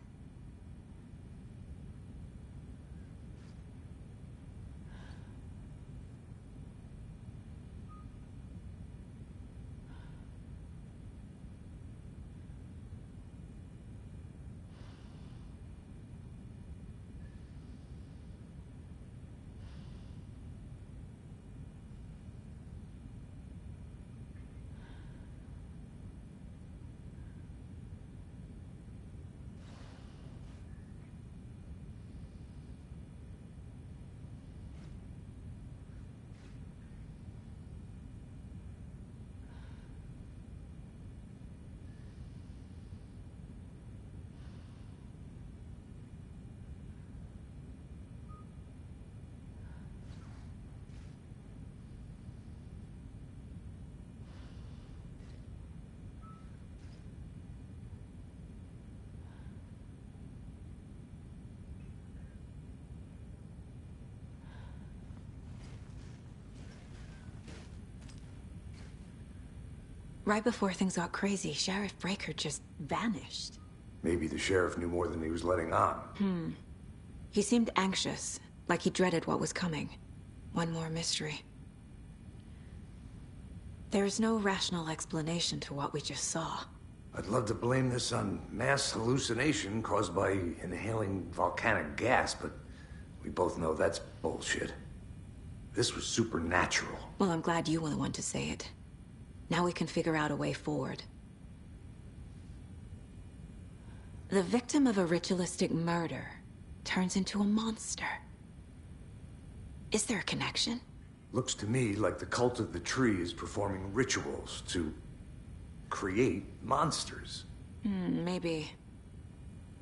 Right before things got crazy, Sheriff Breaker just vanished. Maybe the sheriff knew more than he was letting on. He seemed anxious, like he dreaded what was coming. One more mystery. There's no rational explanation to what we just saw. I'd love to blame this on mass hallucination caused by inhaling volcanic gas, but we both know that's bullshit. This was supernatural. Well, I'm glad you were the one to say it. Now we can figure out a way forward. The victim of a ritualistic murder turns into a monster. Is there a connection? Looks to me like the cult of the tree is performing rituals to create monsters. Maybe.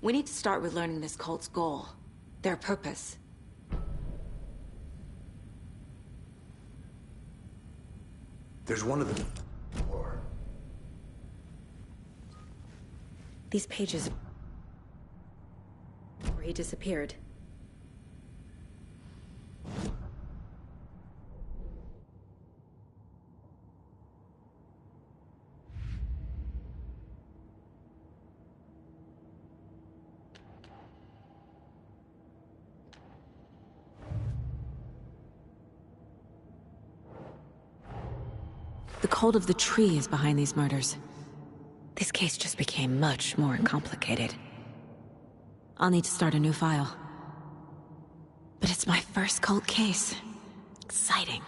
We need to start with learning this cult's goal, their purpose. There's one of them. These pages... where he disappeared. The cult of the tree is behind these murders. This case just became much more complicated. I'll need to start a new file. But it's my first cult case. Exciting.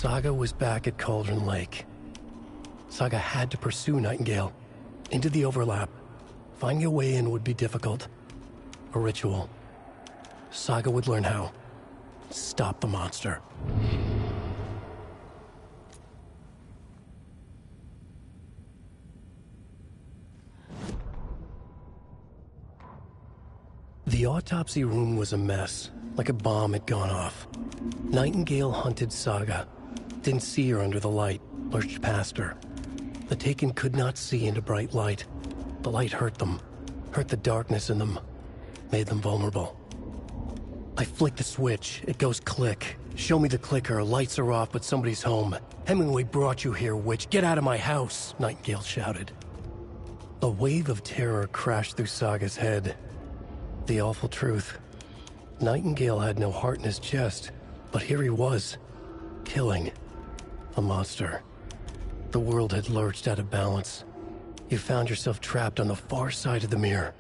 Saga was back at Cauldron Lake. Saga had to pursue Nightingale. Into the overlap. Finding a way in would be difficult. A ritual. Saga would learn how. Stop the monster. The autopsy room was a mess, like a bomb had gone off. Nightingale hunted Saga. Didn't see her under the light, lurched past her. The Taken could not see into bright light. The light hurt them, hurt the darkness in them, made them vulnerable. I flick the switch, it goes click. Show me the clicker, lights are off but somebody's home. Hemingway brought you here, witch, get out of my house, Nightingale shouted. A wave of terror crashed through Saga's head. The awful truth. Nightingale had no heart in his chest, but here he was, killing a monster. The world had lurched out of balance. You found yourself trapped on the far side of the mirror.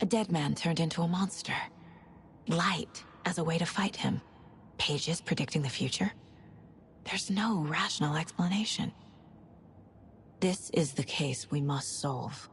A dead man turned into a monster. Light as a way to fight him. Pages predicting the future. There's no rational explanation. This is the case we must solve.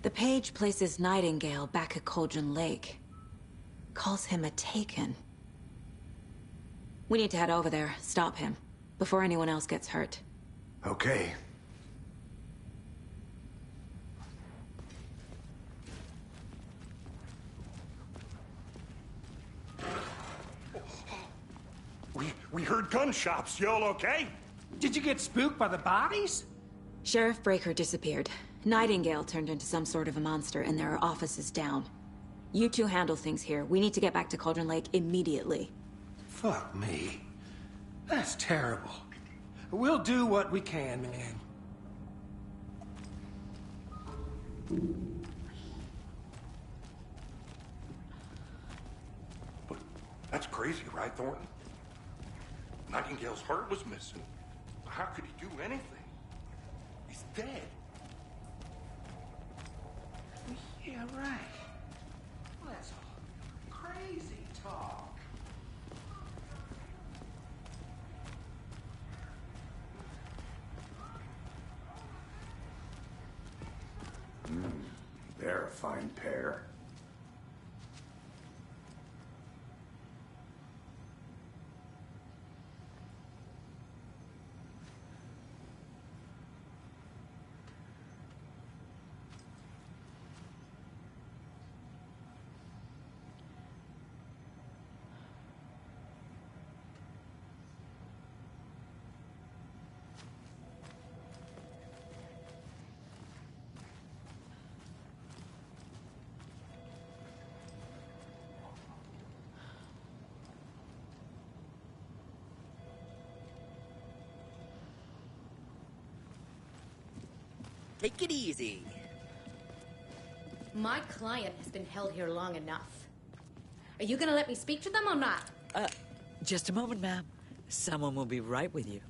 The page places Nightingale back at Cauldron Lake. Calls him a Taken. We need to head over there, stop him, before anyone else gets hurt. Okay. We heard gunshots. Y'all okay? Did you get spooked by the bodies? Sheriff Breaker disappeared. Nightingale turned into some sort of a monster, and there are offices down. You two handle things here. We need to get back to Cauldron Lake immediately. Fuck me. That's terrible. We'll do what we can, man. But that's crazy, right, Thornton? Nightingale's heart was missing. How could he do anything? He's dead. Yeah, right. That's crazy talk. They're a fine pair. Take it easy. My client has been held here long enough. Are you gonna let me speak to them or not? Just a moment, ma'am. Someone will be right with you.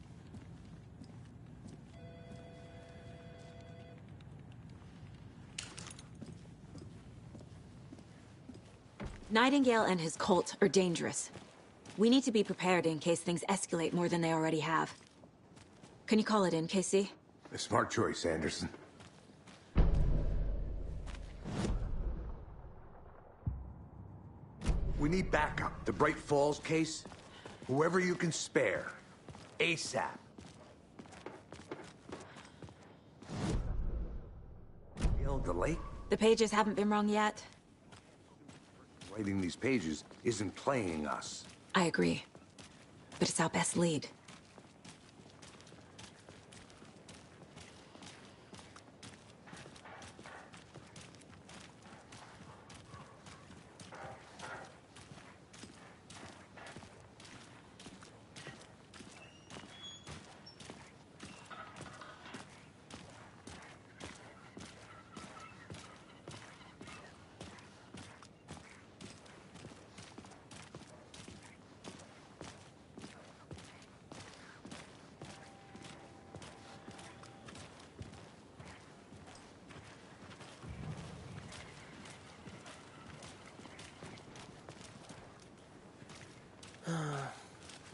Nightingale and his cult are dangerous. We need to be prepared in case things escalate more than they already have. Can you call it in, KC? A smart choice, Anderson. We need backup. The Bright Falls case, whoever you can spare. ASAP. The lake? The pages haven't been wrong yet. Writing these pages isn't playing us. I agree. But it's our best lead.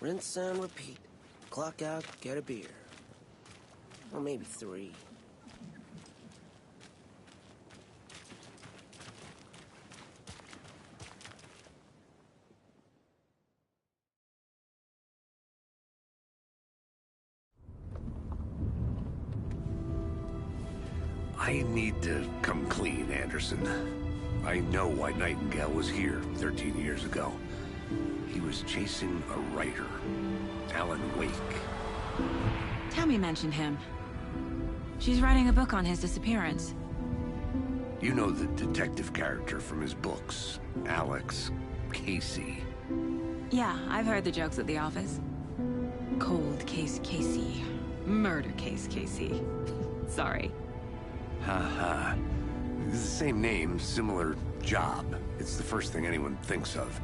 Rinse and repeat. Clock out, get a beer. Or maybe 3. I need to come clean, Anderson. I know why Nightingale was here 13 years ago. He was chasing a writer, Alan Wake. Tammy mentioned him. She's writing a book on his disappearance. You know the detective character from his books, Alex, Casey. Yeah, I've heard the jokes at the office. Cold case Casey. Murder case Casey. Sorry. Haha. It's the same name, similar job. It's the first thing anyone thinks of.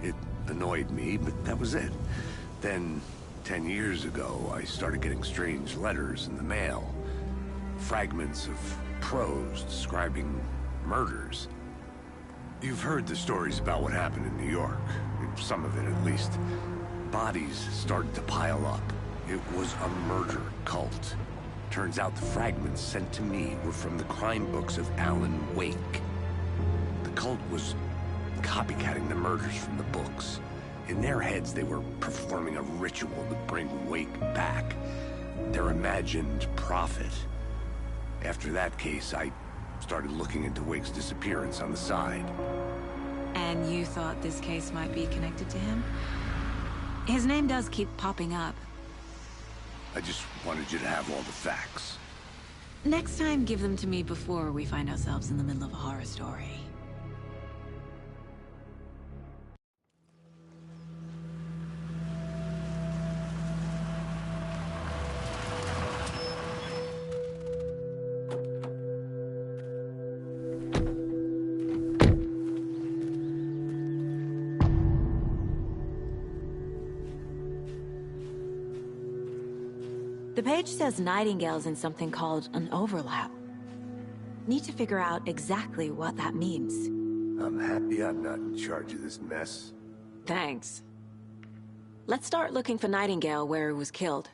It annoyed me, but that was it. Then, 10 years ago, I started getting strange letters in the mail. Fragments of prose describing murders. You've heard the stories about what happened in New York. Some of it, at least. Bodies started to pile up. It was a murder cult. Turns out the fragments sent to me were from the crime books of Alan Wake. The cult was copycatting the murders from the books. In their heads, they were performing a ritual to bring Wake back. Their imagined prophet. After that case, I started looking into Wake's disappearance on the side. And you thought this case might be connected to him? His name does keep popping up. I just wanted you to have all the facts. Next time, give them to me before we find ourselves in the middle of a horror story. The page says Nightingale's in something called an overlap. Need to figure out exactly what that means. I'm happy I'm not in charge of this mess. Thanks. Let's start looking for Nightingale where he was killed.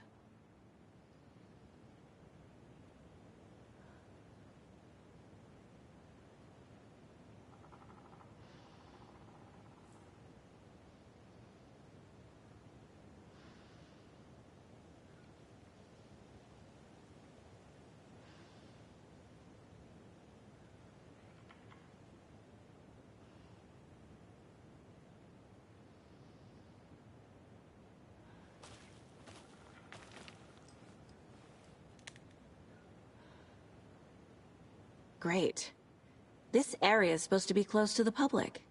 Great. This area is supposed to be close to the public.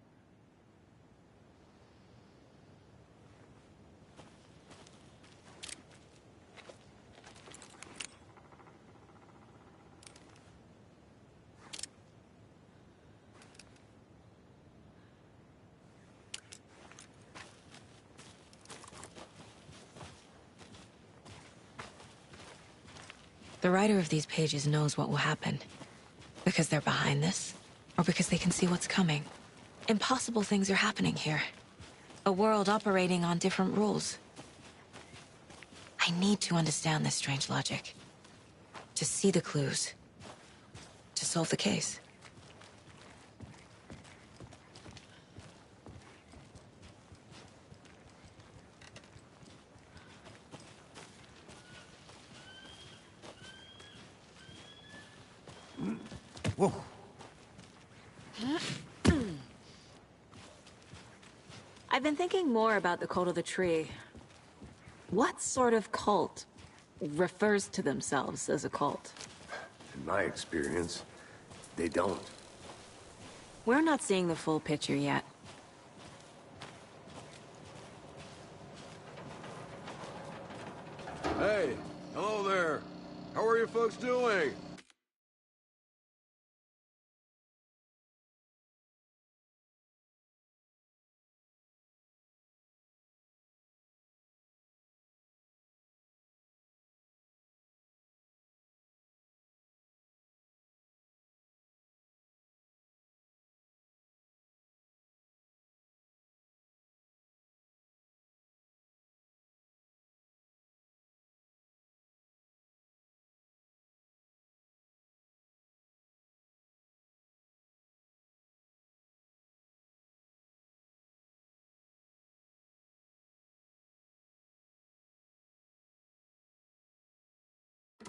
The writer of these pages knows what will happen. Because they're behind this, or because they can see what's coming. Impossible things are happening here. A world operating on different rules. I need to understand this strange logic. To see the clues. To solve the case. Whoa. I've been thinking more about the cult of the tree. What sort of cult refers to themselves as a cult? In my experience, they don't. We're not seeing the full picture yet. Hey, hello there. How are you folks doing?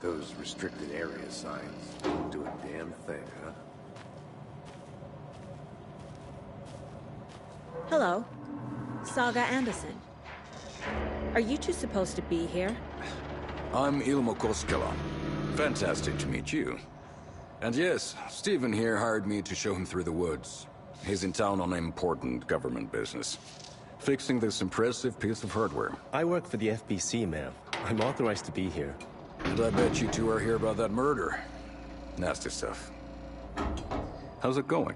Those restricted area signs don't do a damn thing, huh? Hello. Saga Anderson. Are you two supposed to be here? I'm Ilmo Koskela. Fantastic to meet you. And yes, Stephen here hired me to show him through the woods. He's in town on important government business. Fixing this impressive piece of hardware. I work for the FBC, ma'am. I'm authorized to be here. And I bet you two are here about that murder. Nasty stuff. How's it going?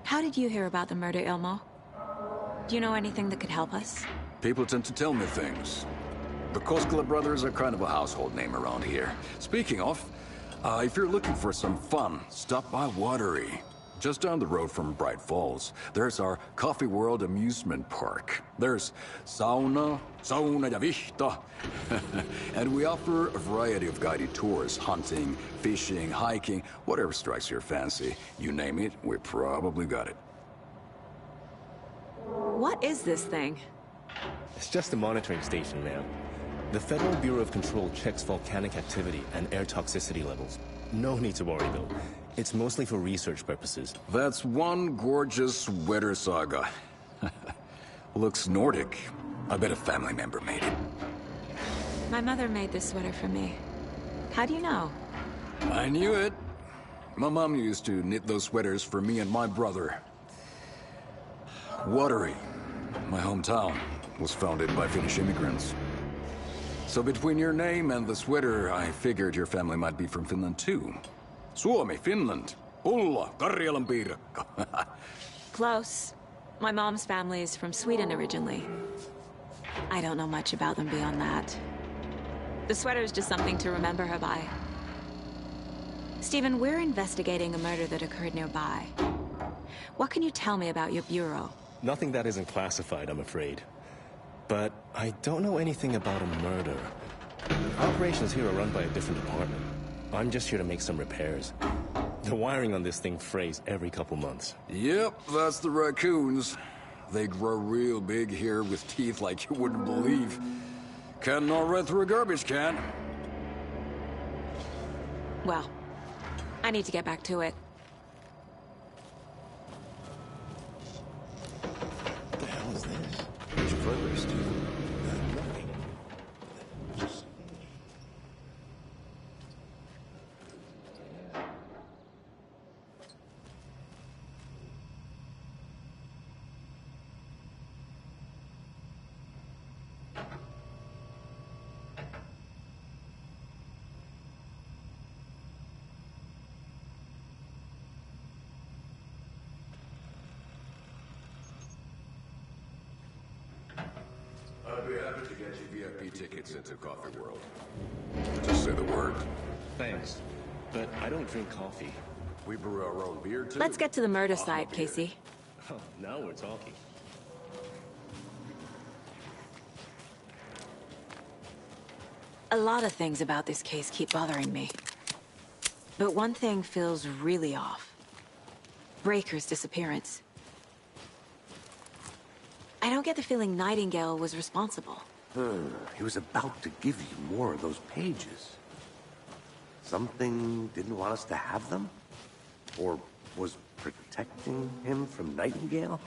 How did you hear about the murder, Ilmo? Do you know anything that could help us? People tend to tell me things. The Koskela brothers are kind of a household name around here. Speaking of, if you're looking for some fun, stop by Watery. Just down the road from Bright Falls, there's our Coffee World amusement park. There's sauna ja vihta. And we offer a variety of guided tours, hunting, fishing, hiking, whatever strikes your fancy. You name it, we probably got it. What is this thing? It's just a monitoring station, ma'am. The Federal Bureau of Control checks volcanic activity and air toxicity levels. No need to worry, though. It's mostly for research purposes. That's one gorgeous sweater, Saga. Looks Nordic. I bet a family member made it. My mother made this sweater for me. How do you know? I knew it. My mom used to knit those sweaters for me and my brother. Watery, my hometown, was founded by Finnish immigrants. So between your name and the sweater, I figured your family might be from Finland too. Suomi, Finland. Ulla, Karjalan piirakka. Close. My mom's family is from Sweden originally. I don't know much about them beyond that. The sweater is just something to remember her by. Stephen, we're investigating a murder that occurred nearby. What can you tell me about your bureau? Nothing that isn't classified, I'm afraid. But I don't know anything about a murder. Operations here are run by a different department. I'm just here to make some repairs. The wiring on this thing frays every couple months. Yep, that's the raccoons. They grow real big here with teeth like you wouldn't believe. Can't gnaw right through a garbage can. Well, I need to get back to it. What the hell is this? Which progress, dude? Nothing. I'd be happy to get you VIP tickets into Coffee World. Just say the word. Thanks. But I don't drink coffee. We brew our own beer, too. Let's get to the murder site, Casey. Oh, now we're talking. A lot of things about this case keep bothering me. But one thing feels really off. Breaker's disappearance. I don't get the feeling Nightingale was responsible. He was about to give you more of those pages. Something didn't want us to have them? Or was protecting him from Nightingale?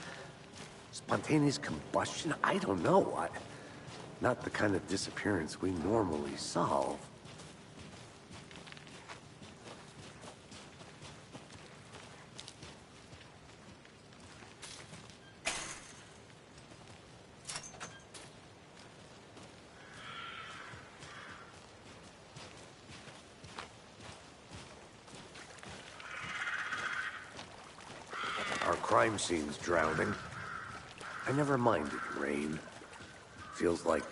Spontaneous combustion? I don't know. Not the kind of disappearance we normally solve. Our crime scene's drowning. I never minded rain. Feels like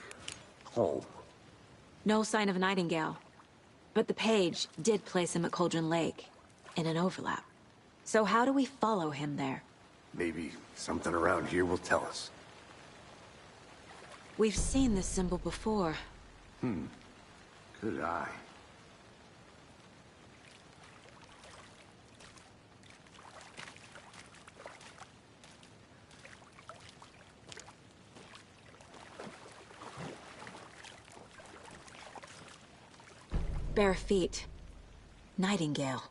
home. No sign of Nightingale. But the page did place him at Cauldron Lake, in an overlap. So how do we follow him there? Maybe something around here will tell us. We've seen this symbol before. Good eye. Bare feet. Nightingale.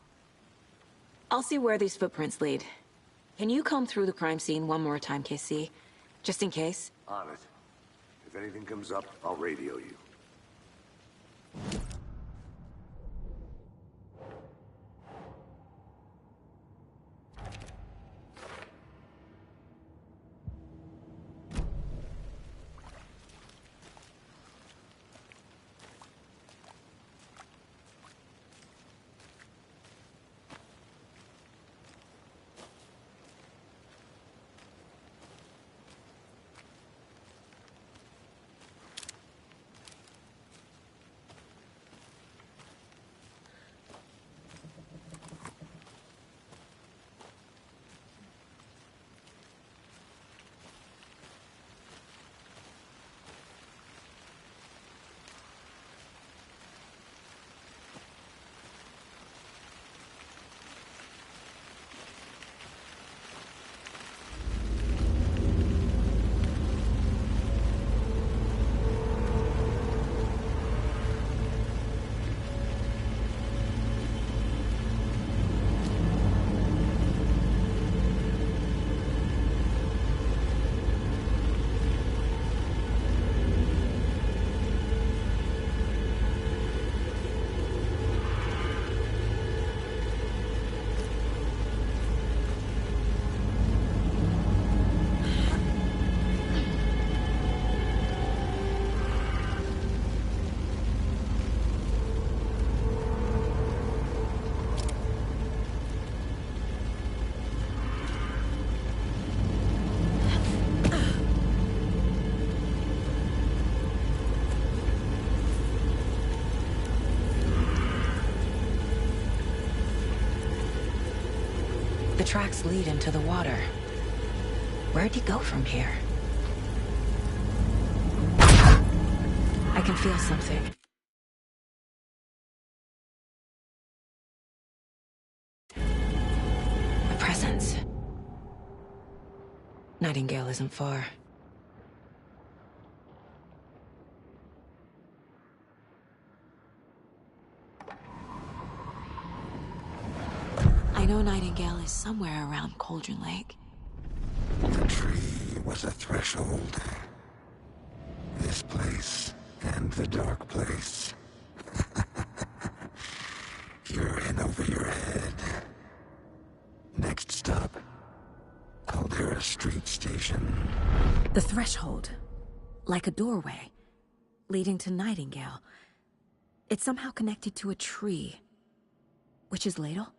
I'll see where these footprints lead. Can you comb through the crime scene one more time, KC? Just in case? On it. If anything comes up, I'll radio you. The tracks lead into the water. Where'd he go from here? I can feel something. A presence. Nightingale isn't far. I know Nightingale is somewhere around Cauldron Lake. The tree was a threshold. This place and the dark place. You're in over your head. Next stop, Caldera Street Station. The threshold. Like a doorway. Leading to Nightingale. It's somehow connected to a tree. Witch's Ladle?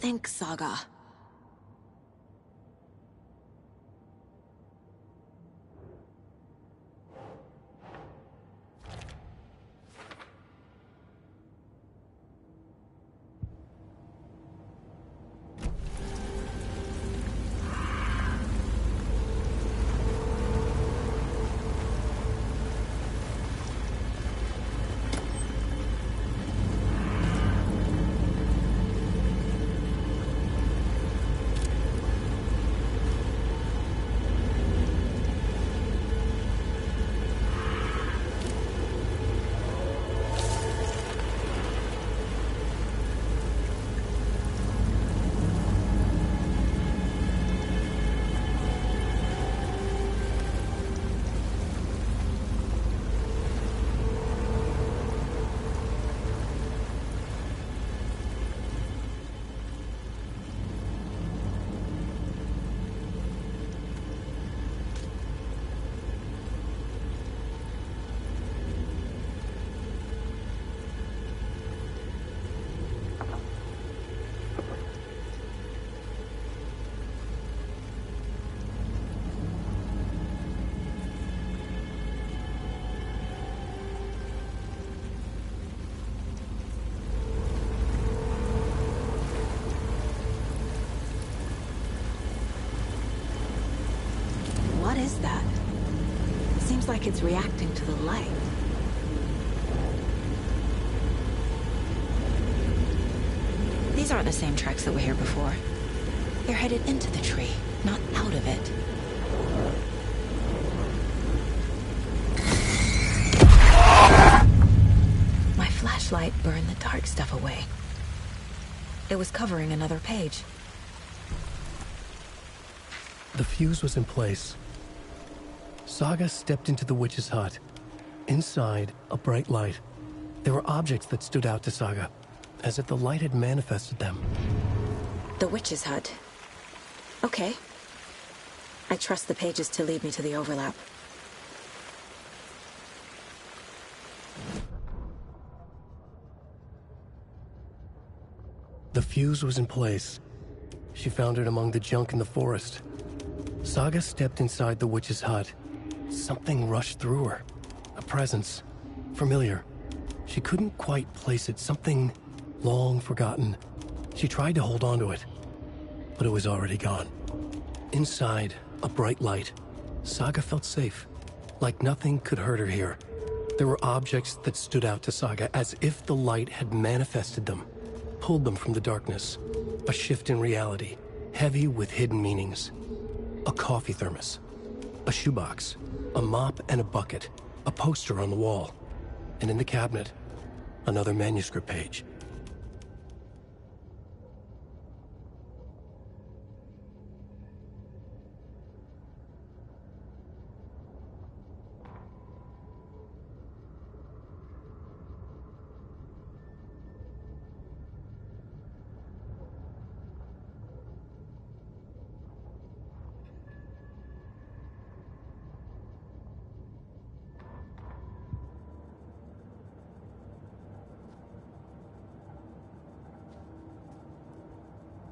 Think, Saga. What is that? Seems like it's reacting to the light. These aren't the same tracks that were here before. They're headed into the tree, not out of it. My flashlight burned the dark stuff away. It was covering another page. The fuse was in place. Saga stepped into the witch's hut. Inside, a bright light. There were objects that stood out to Saga, as if the light had manifested them. The witch's hut. Okay. I trust the pages to lead me to the overlap. The fuse was in place. She found it among the junk in the forest. Saga stepped inside the witch's hut. Something rushed through her. A presence. Familiar. She couldn't quite place it. Something long forgotten. She tried to hold on to it, but it was already gone. Inside, a bright light. Saga felt safe. Like nothing could hurt her here. There were objects that stood out to Saga as if the light had manifested them. Pulled them from the darkness. A shift in reality, heavy with hidden meanings. A coffee thermos, a shoebox, a mop and a bucket, a poster on the wall, and in the cabinet, another manuscript page.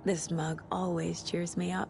This mug always cheers me up.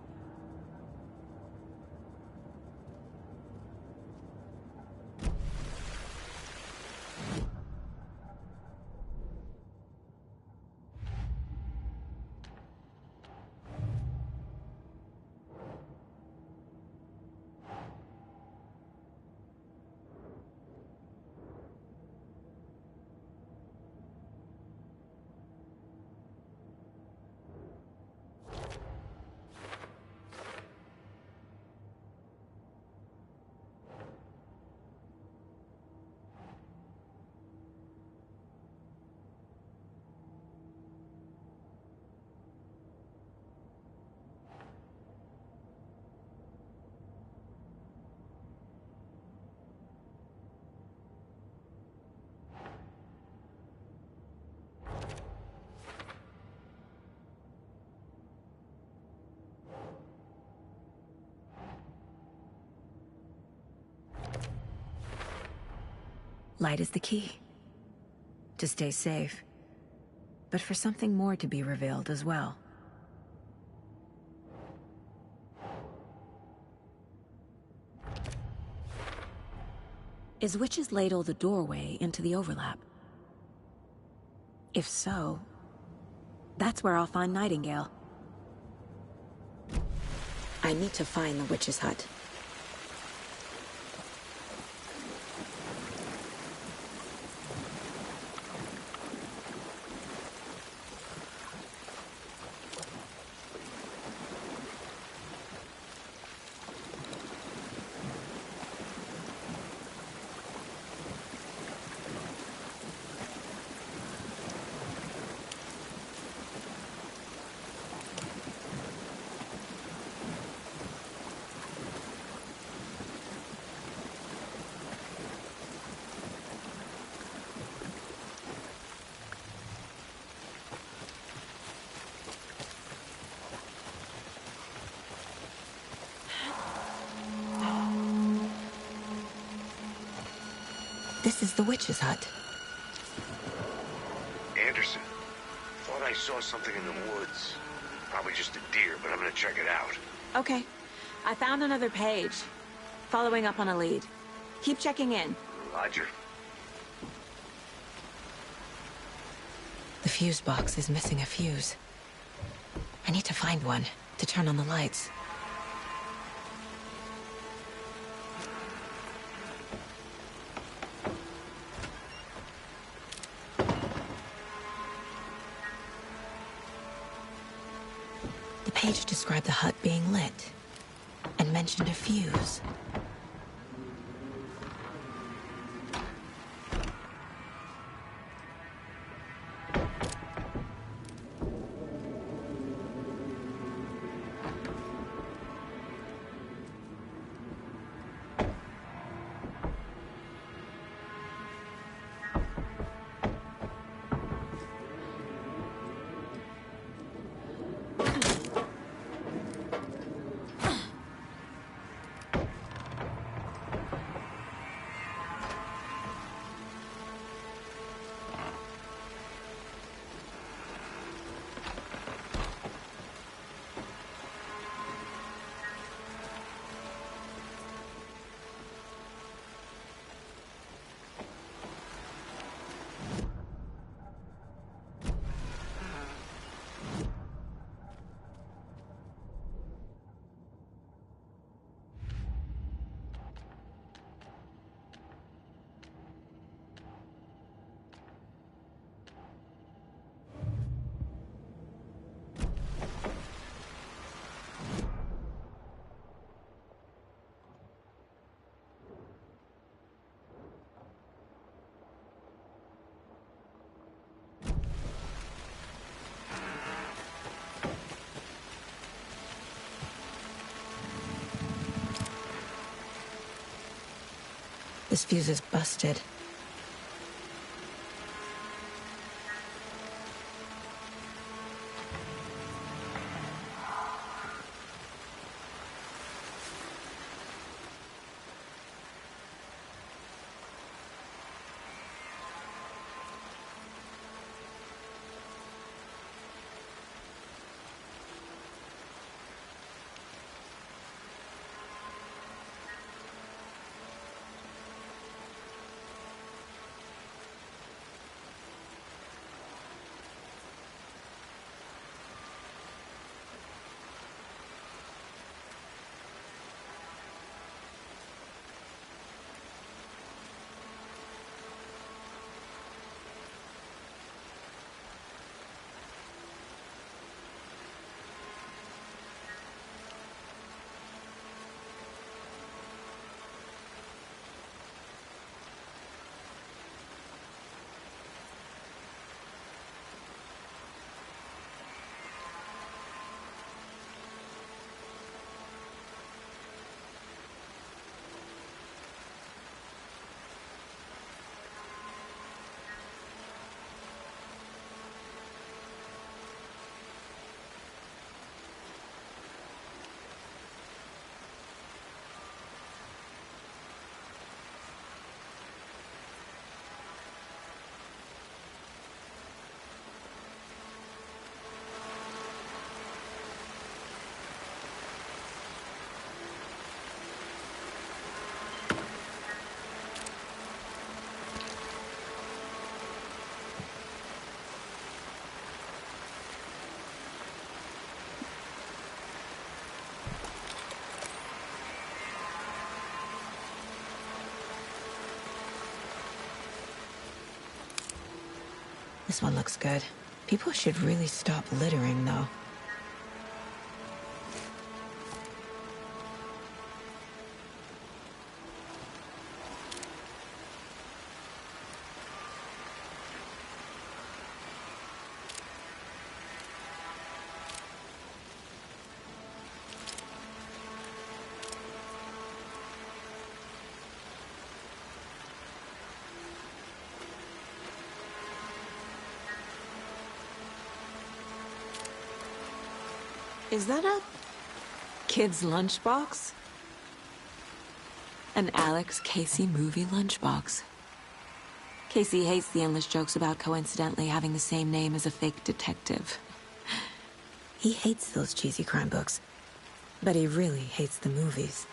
Light is the key. To stay safe. But for something more to be revealed as well. Is Witch's Ladle the doorway into the overlap? If so, that's where I'll find Nightingale. I need to find the witch's hut. This is the witch's hut. Anderson, thought I saw something in the woods. Probably just a deer, but I'm gonna check it out. Okay. I found another page. Following up on a lead. Keep checking in. Roger. The fuse box is missing a fuse. I need to find one to turn on the lights. The page described the hut being lit, and mentioned a fuse. This fuse is busted. This one looks good. People should really stop littering, though. Is that a kid's lunchbox? An Alex Casey movie lunchbox. Casey hates the endless jokes about coincidentally having the same name as a fake detective. He hates those cheesy crime books, but he really hates the movies.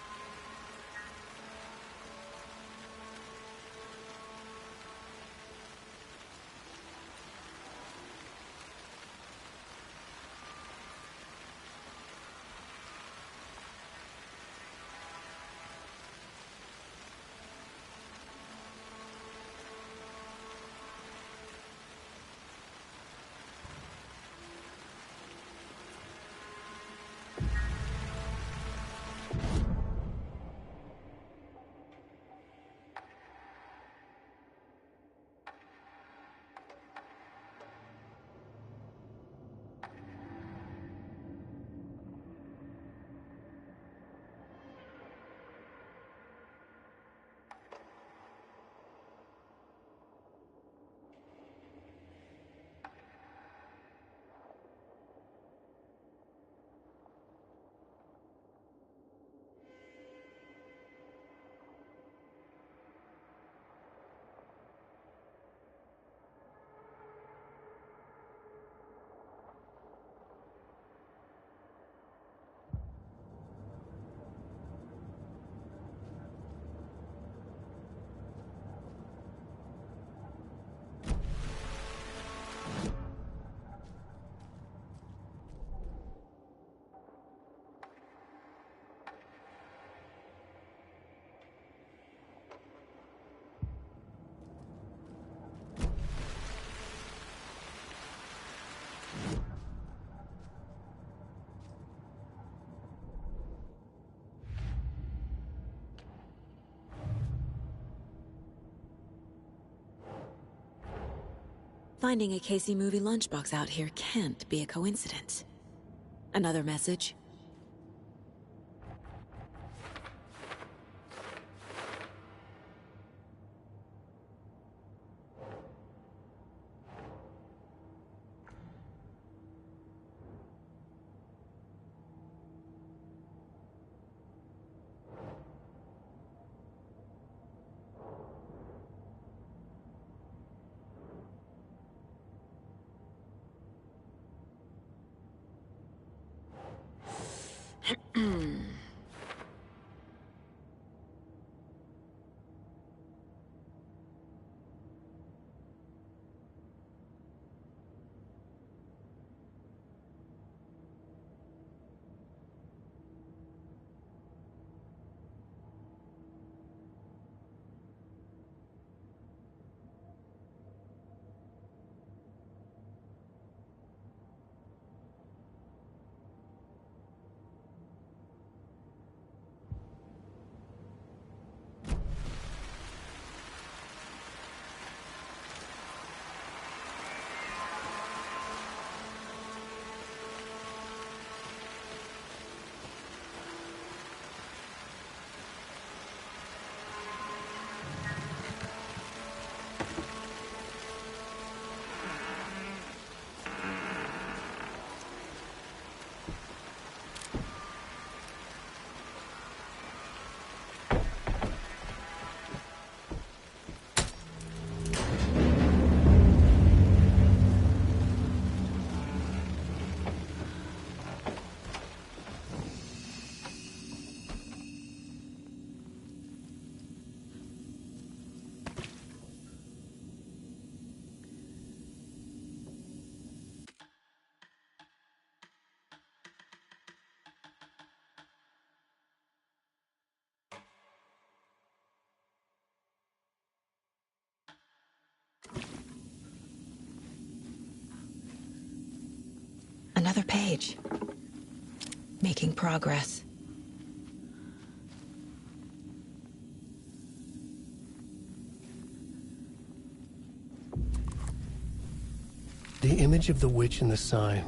Finding a Casey movie lunchbox out here can't be a coincidence. Another message? Another page. Making progress. The image of the witch in the sign.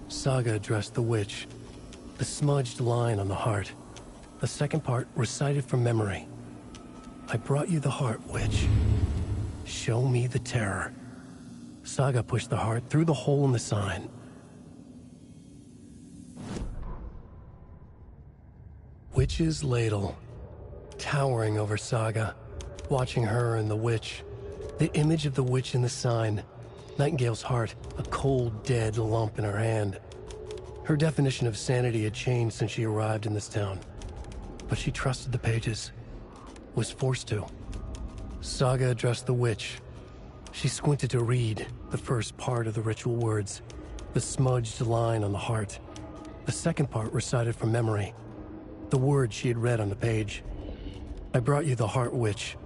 Saga addressed the witch. The smudged line on the heart. The second part recited from memory. I brought you the heart, witch. Show me the terror. Saga pushed the heart through the hole in the sign. Witch's ladle. Towering over Saga. Watching her and the witch. The image of the witch in the sign. Nightingale's heart, a cold, dead lump in her hand. Her definition of sanity had changed since she arrived in this town. But she trusted the pages. Was forced to. Saga addressed the witch. She squinted to read the first part of the ritual words. The smudged line on the heart. The second part recited from memory. The words she had read on the page. I brought you the heart, witch.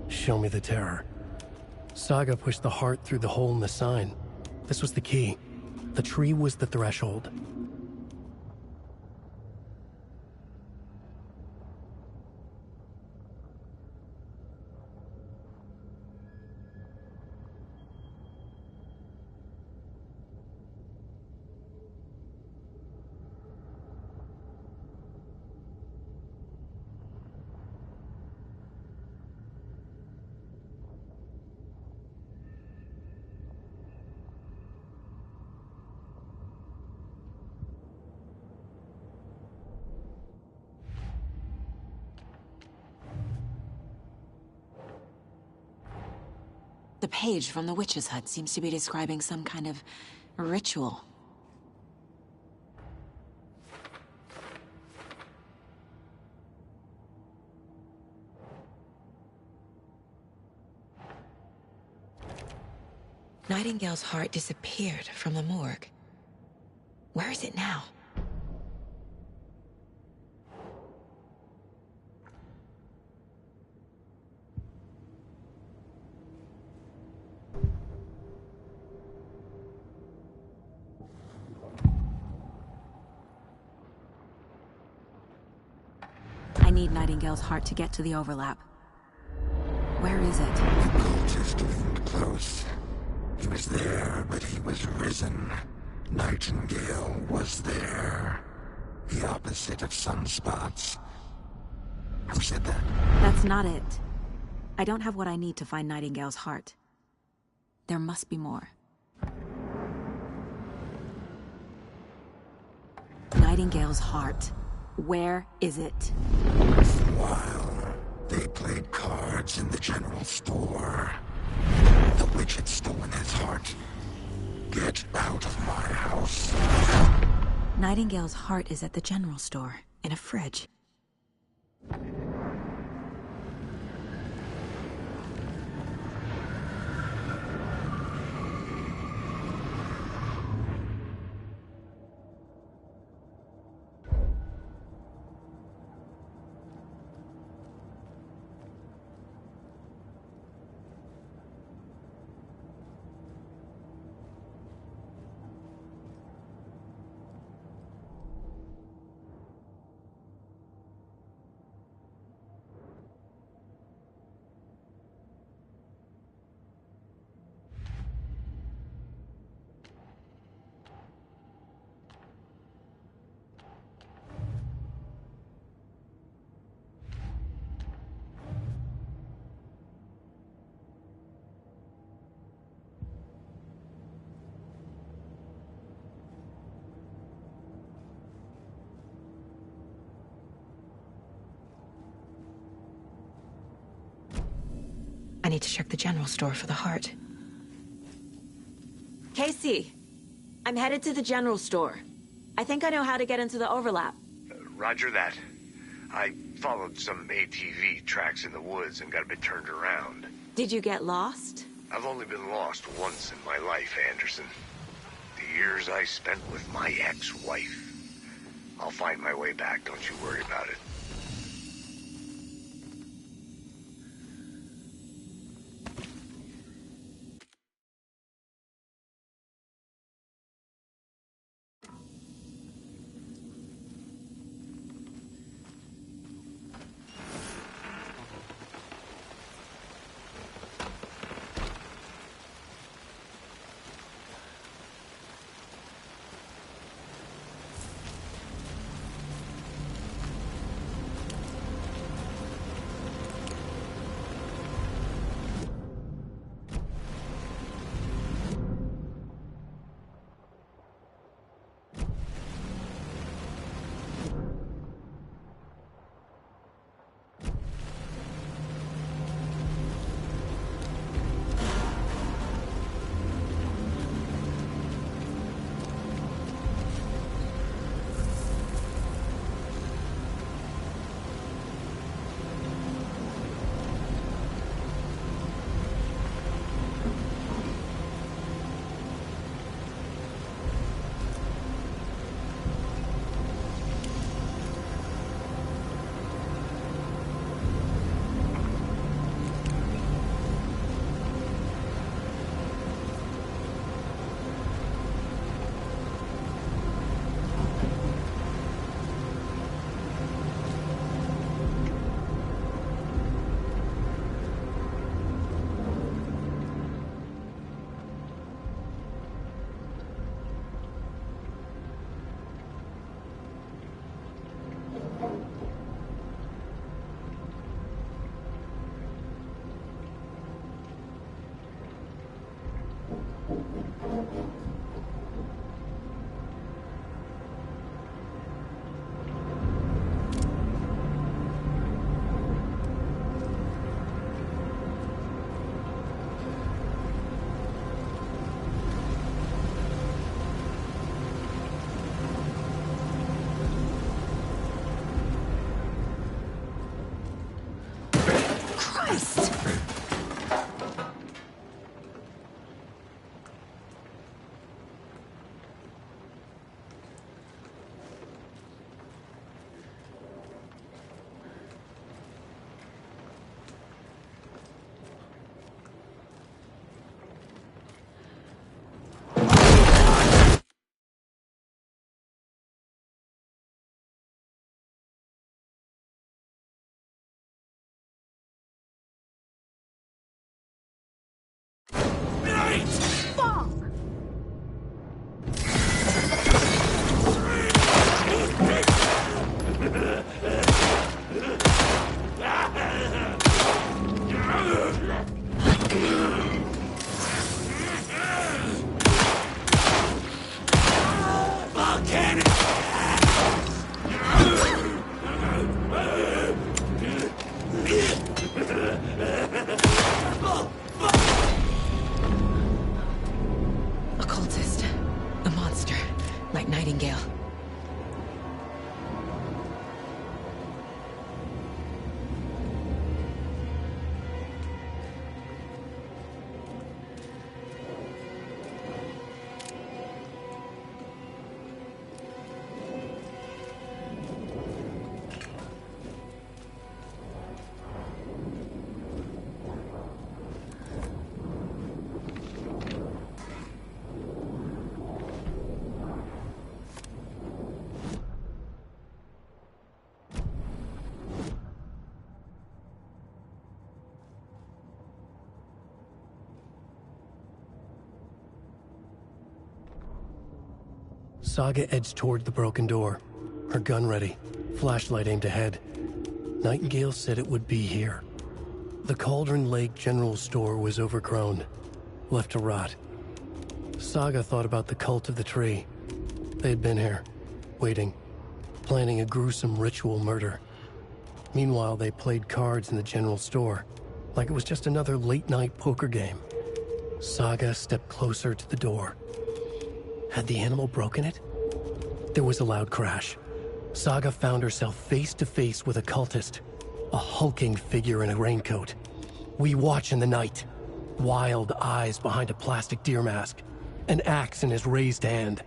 Show me the terror. Saga pushed the heart through the hole in the sign. This was the key. The tree was the threshold. The page from the witch's hut seems to be describing some kind of ritual. Nightingale's heart disappeared from the morgue. Where is it now? I need Nightingale's heart to get to the overlap. Where is it? The cultist isn't close. He was there, but he was risen. Nightingale was there. The opposite of sunspots. Who said that? That's not it. I don't have what I need to find Nightingale's heart. There must be more. Nightingale's heart. Where is it? For a while, they played cards in the general store. The witch had stolen his heart. Get out of my house. Nightingale's heart is at the general store, in a fridge. I need to check the general store for the heart. Casey! I'm headed to the general store. I think I know how to get into the overlap. Roger that. I followed some ATV tracks in the woods and got a bit turned around. Did you get lost? I've only been lost once in my life, Anderson. The years I spent with my ex-wife. I'll find my way back, don't you worry about it. Saga edged toward the broken door, her gun ready, flashlight aimed ahead. Nightingale said it would be here. The Cauldron Lake General Store was overgrown, left to rot. Saga thought about the cult of the tree. They had been here, waiting, planning a gruesome ritual murder. Meanwhile, they played cards in the general store, like it was just another late-night poker game. Saga stepped closer to the door. Had the animal broken it? There was a loud crash. Saga found herself face to face with a cultist, a hulking figure in a raincoat. We watch in the night. Wild eyes behind a plastic deer mask, an axe in his raised hand.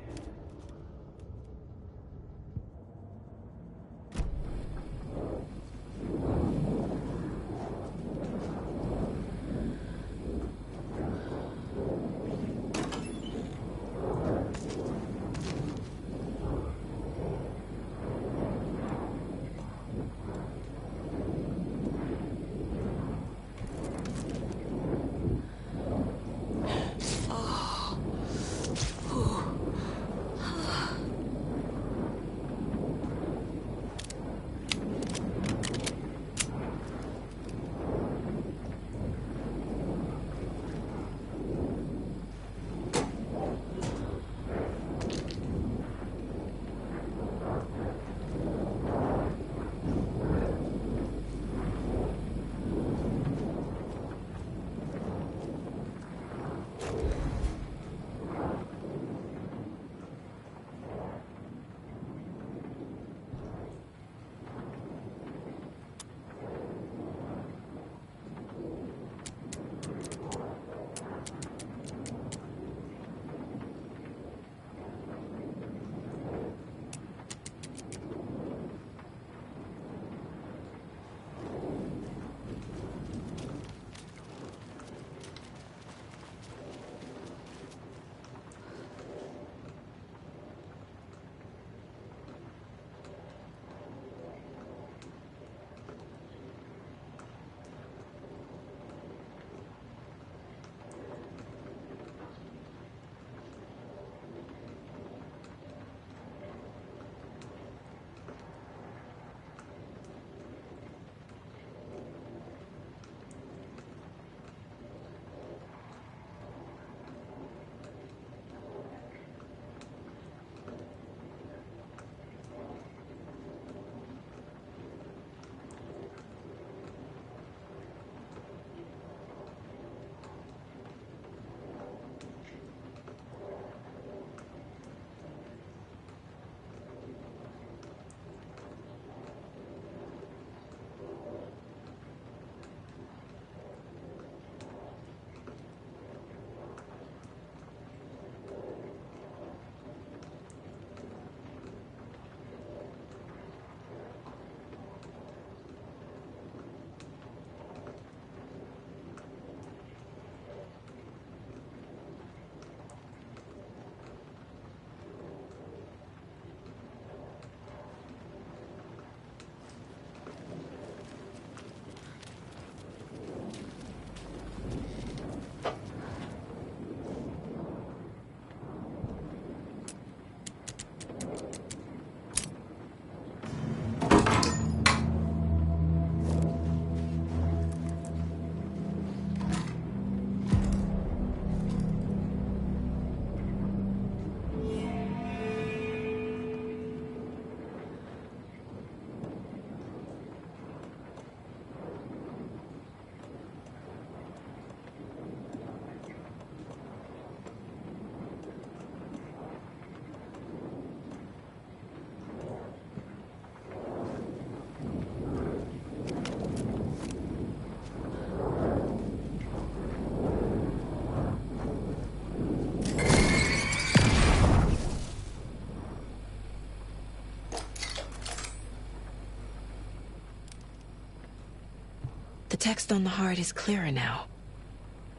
The text on the heart is clearer now.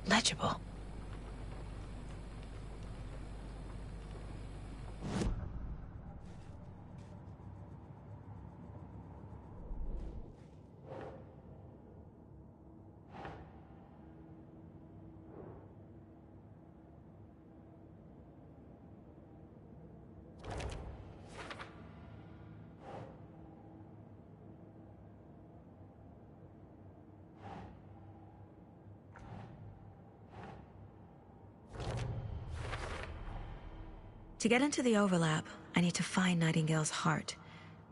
Legible. To get into the overlap, I need to find Nightingale's heart.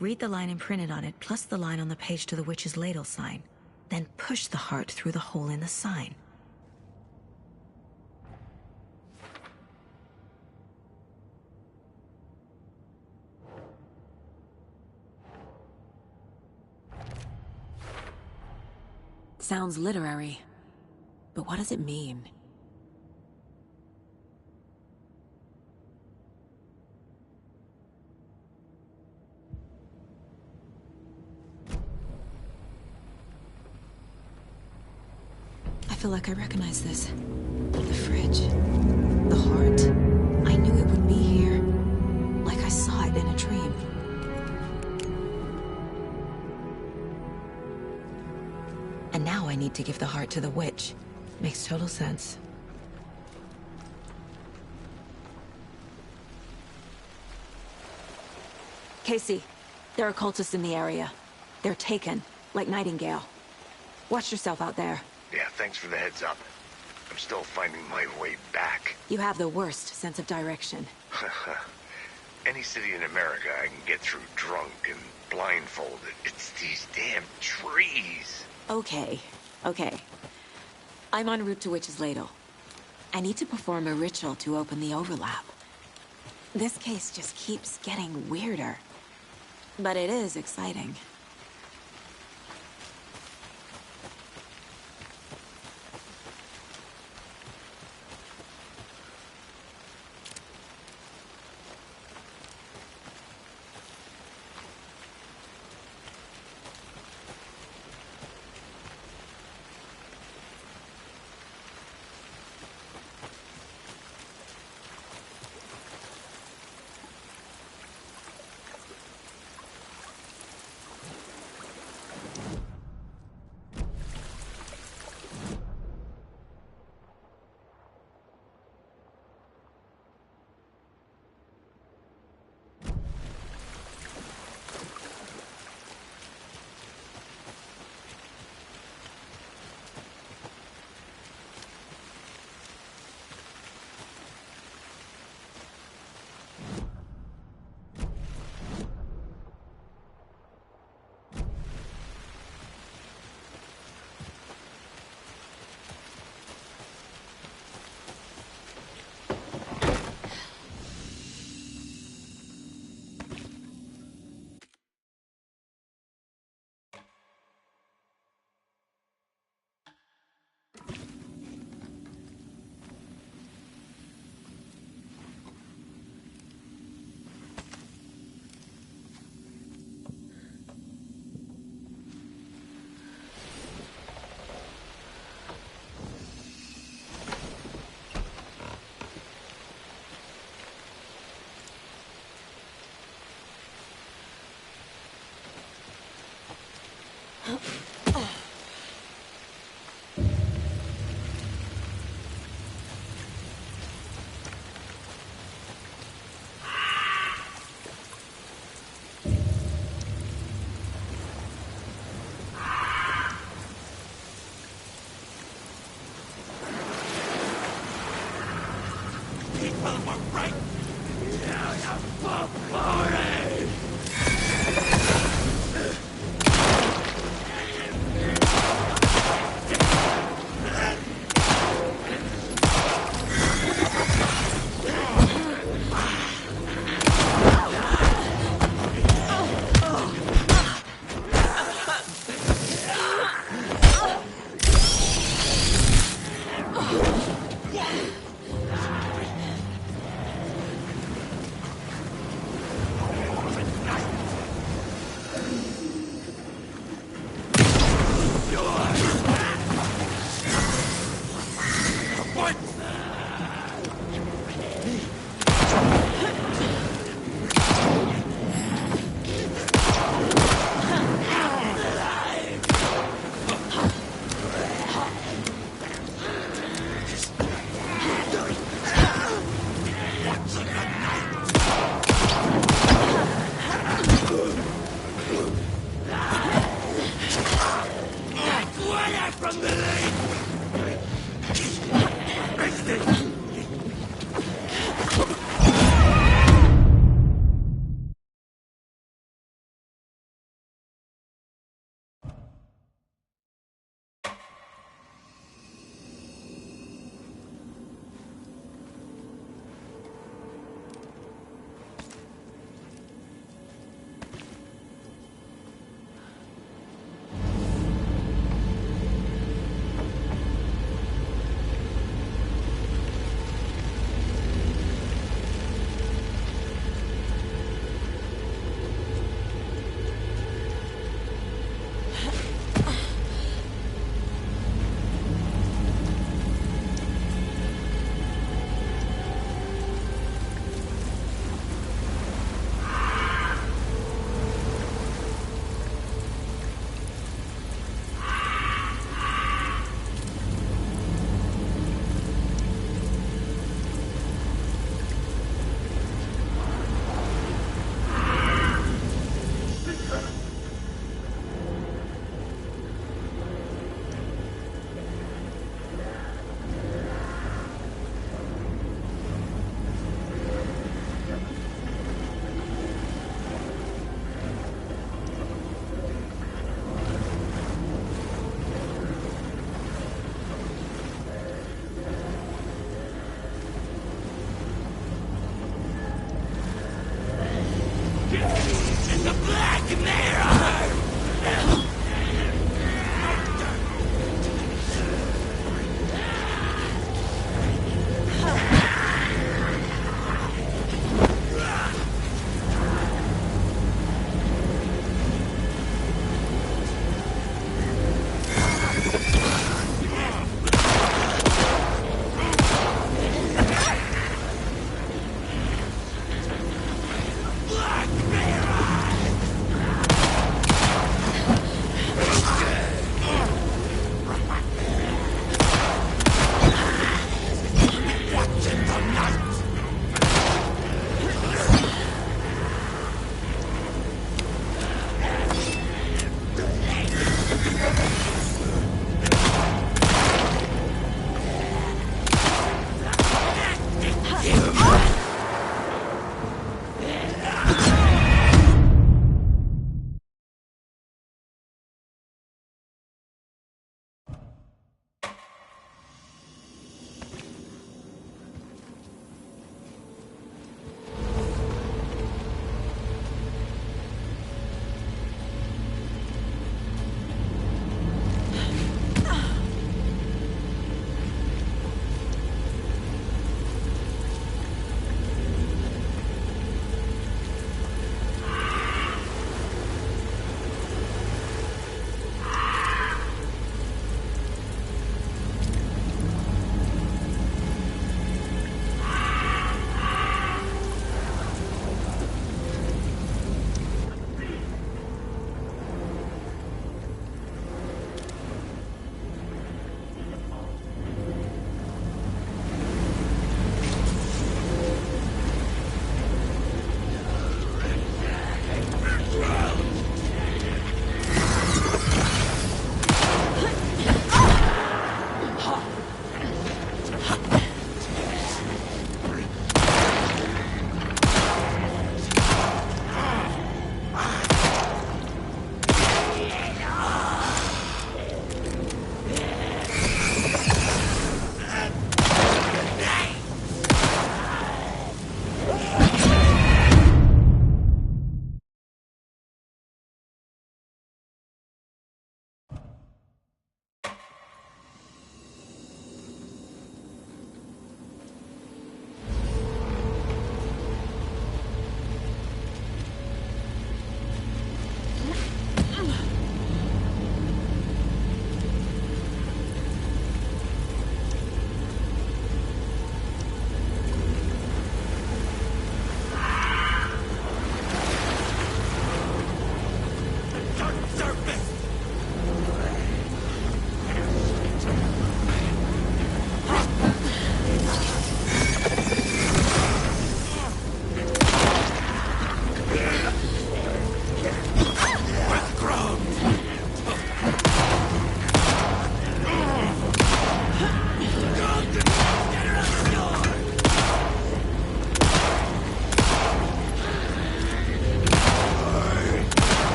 Read the line imprinted on it, plus the line on the page to the witch's ladle sign. Then push the heart through the hole in the sign. Sounds literary, but what does it mean? I feel like I recognize this. The fridge. The heart. I knew it would be here. Like I saw it in a dream. And now I need to give the heart to the witch. Makes total sense. Casey, there are cultists in the area. They're taken, like Nightingale. Watch yourself out there. Yeah, thanks for the heads up. I'm still finding my way back. You have the worst sense of direction. Any city in America I can get through drunk and blindfolded. It's these damn trees. Okay. I'm en route to Witch's Ladle. I need to perform a ritual to open the overlap. This case just keeps getting weirder. But it is exciting.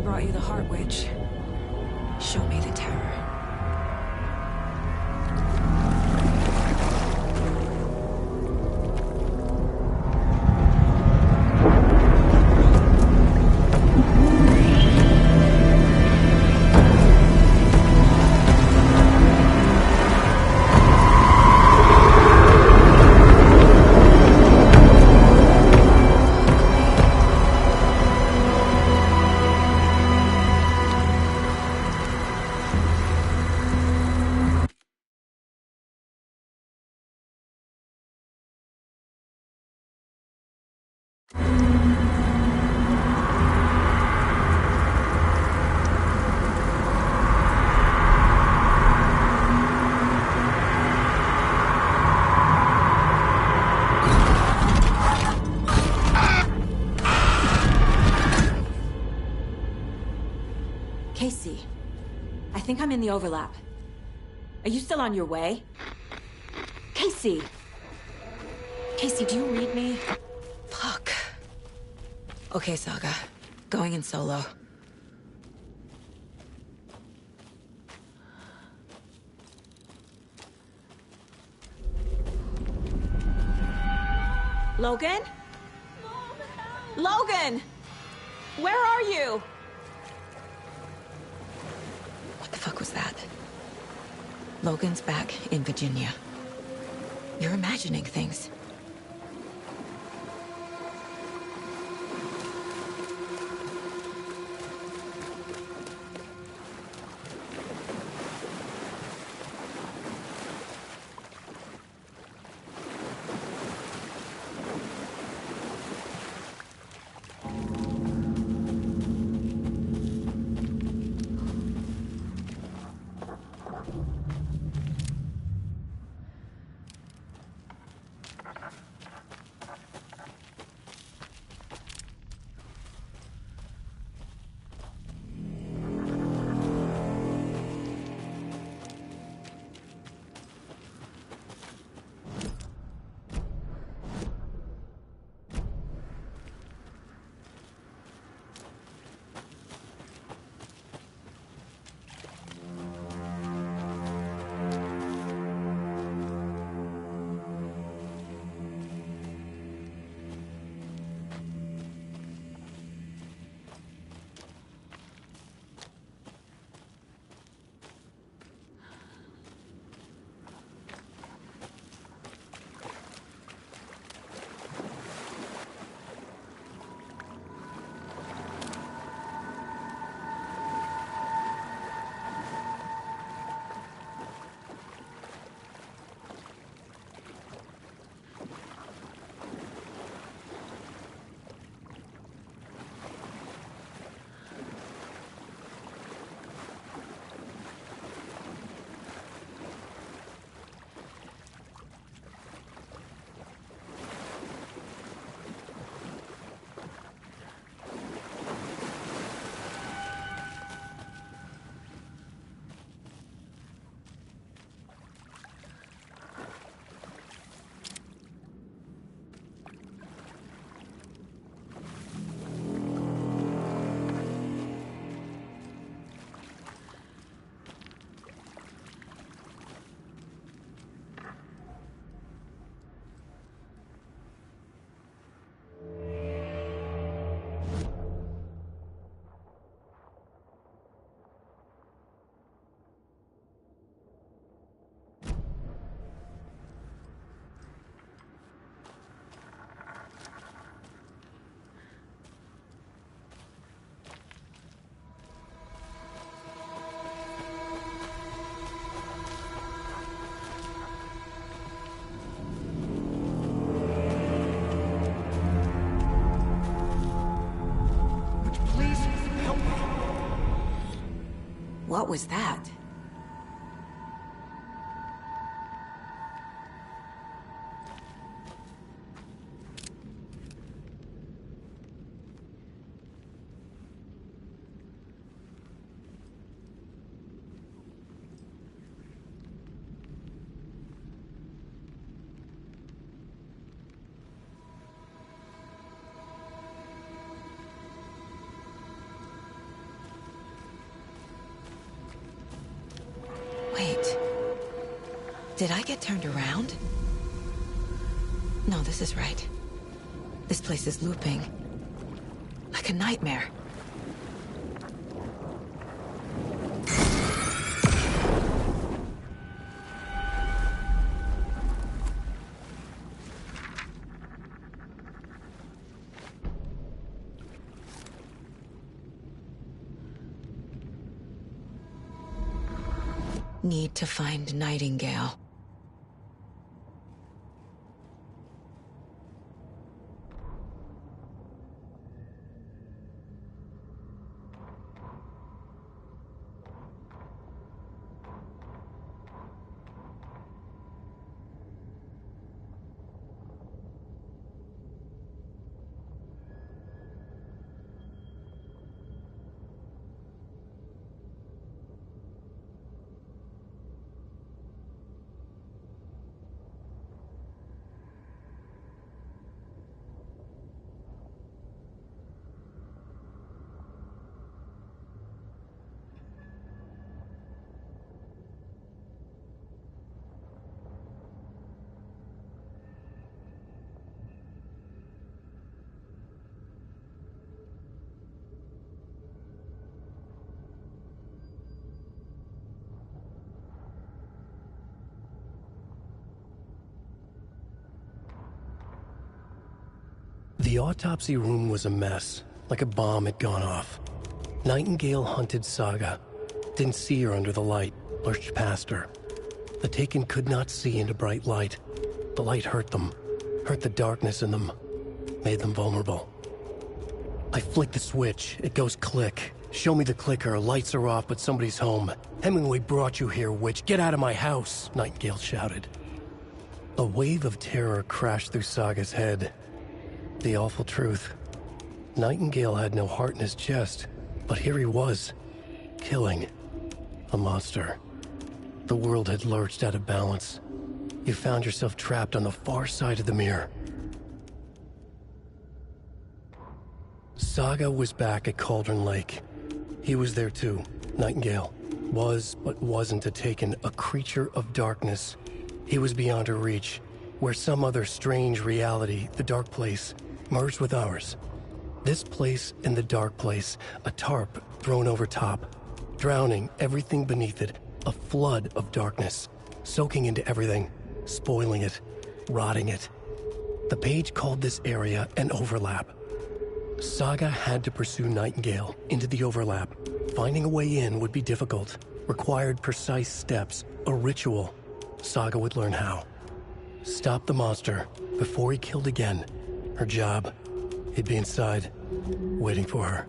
brought you the Heart Witch. Show me the terror. Casey, I think I'm in the overlap. Are you still on your way? Casey! Casey, do you read me? Fuck. Okay, Saga. Going in solo. Logan? Logan! Where are you? What the fuck was that? Logan's back in Virginia. You're imagining things. What was that? Wait. Did I get turned around? No, this is right. This place is looping. Like a nightmare. Need to find Nightingale. The autopsy room was a mess, like a bomb had gone off. Nightingale hunted Saga. Didn't see her under the light, lurched past her. The Taken could not see into bright light. The light hurt them, hurt the darkness in them, made them vulnerable. I flick the switch, it goes click. Show me the clicker, lights are off, but somebody's home. Hemingway brought you here, witch. Get out of my house, Nightingale shouted. A wave of terror crashed through Saga's head. The awful truth. Nightingale had no heart in his chest, but here he was, killing a monster. The world had lurched out of balance. You found yourself trapped on the far side of the mirror. Saga was back at Cauldron Lake. He was there too. Nightingale was, but wasn't a Taken, a creature of darkness. He was beyond her reach, where some other strange reality, the dark place, merged with ours. This place and the dark place, a tarp thrown over top, drowning everything beneath it, a flood of darkness, soaking into everything, spoiling it, rotting it. The page called this area an overlap. Saga had to pursue Nightingale into the overlap. Finding a way in would be difficult, required precise steps, a ritual. Saga would learn how. Stop the monster before he killed again. Her job. He'd be inside, waiting for her.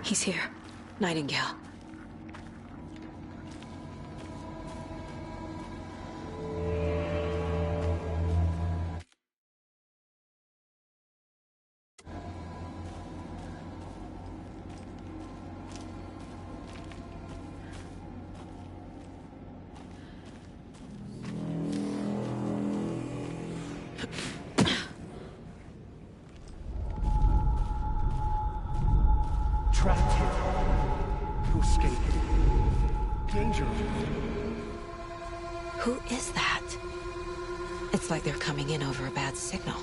He's here. Nightingale. Trapped here. To escape. Danger. Who is that? It's like they're coming in over a bad signal.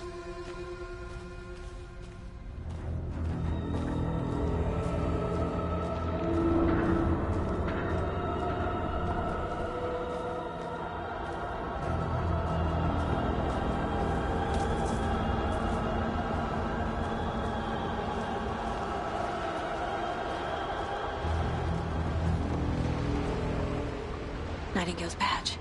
Nightingale's badge.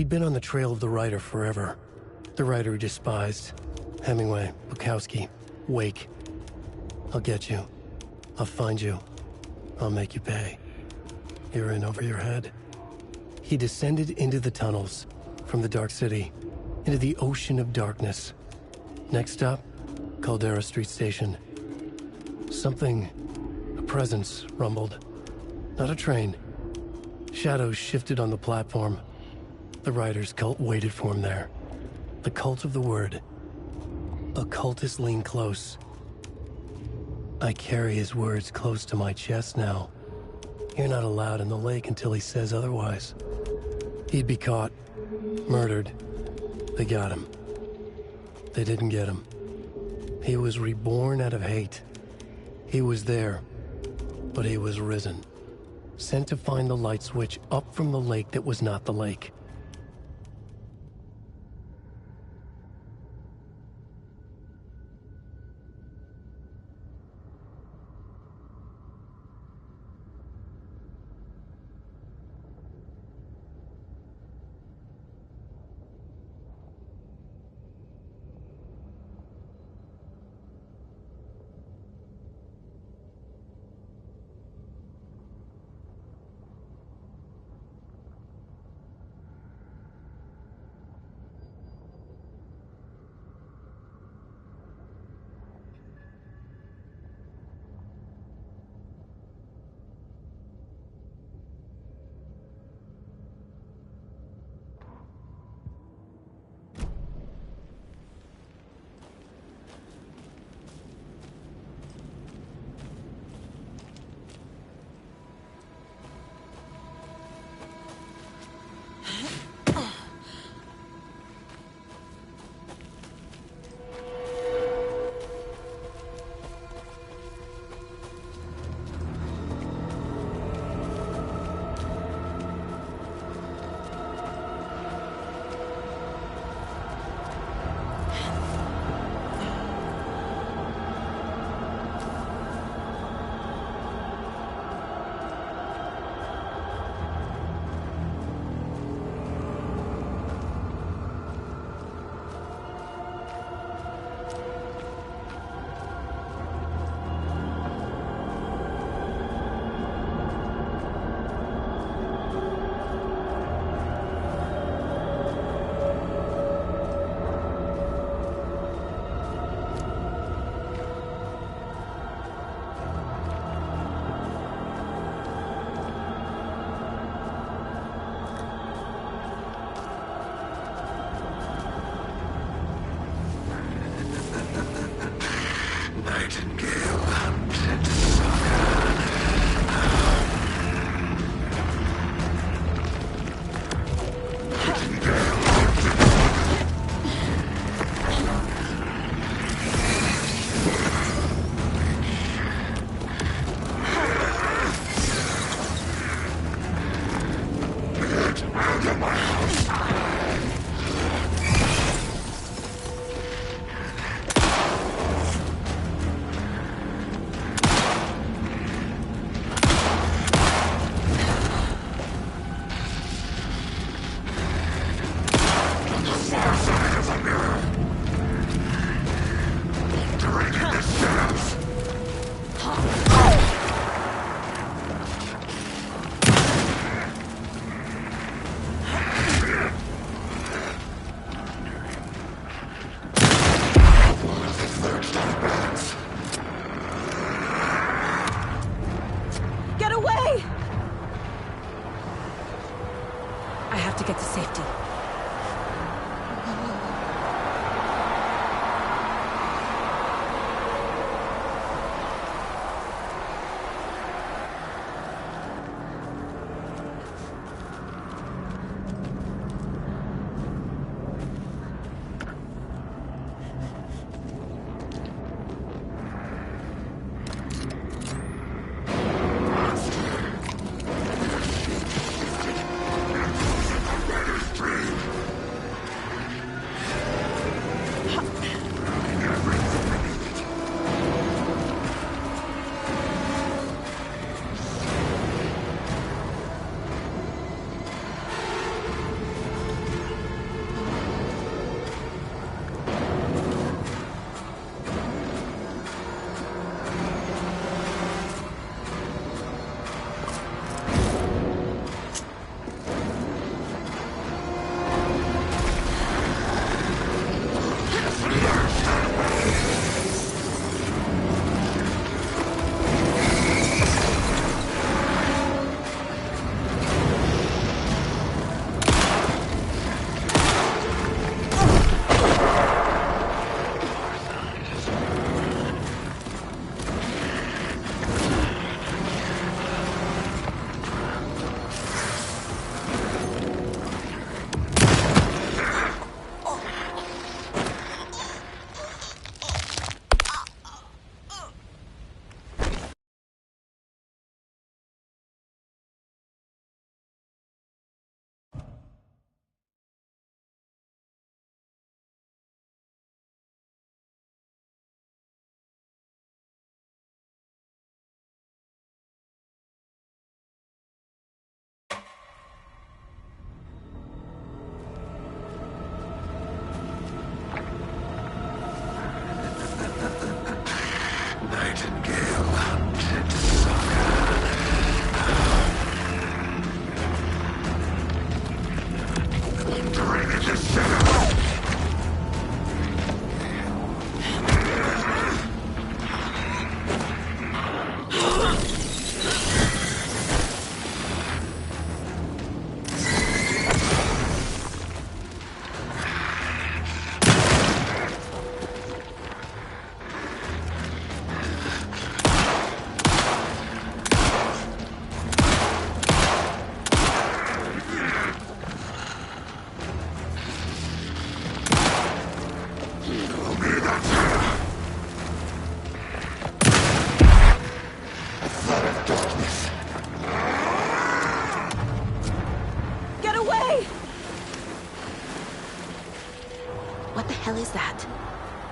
He'd been on the trail of the writer forever. The writer he despised. Hemingway, Bukowski, Wake. I'll get you. I'll find you. I'll make you pay. You're in over your head. He descended into the tunnels, from the Dark City, into the ocean of darkness. Next stop, Caldera Street Station. Something, a presence, rumbled. Not a train. Shadows shifted on the platform. The writer's cult waited for him there. The cult of the word. Occultists lean close. I carry his words close to my chest now. You're not allowed in the lake until he says otherwise. He'd be caught, murdered. They got him. They didn't get him. He was reborn out of hate. He was there, but he was risen. Sent to find the light switch up from the lake that was not the lake.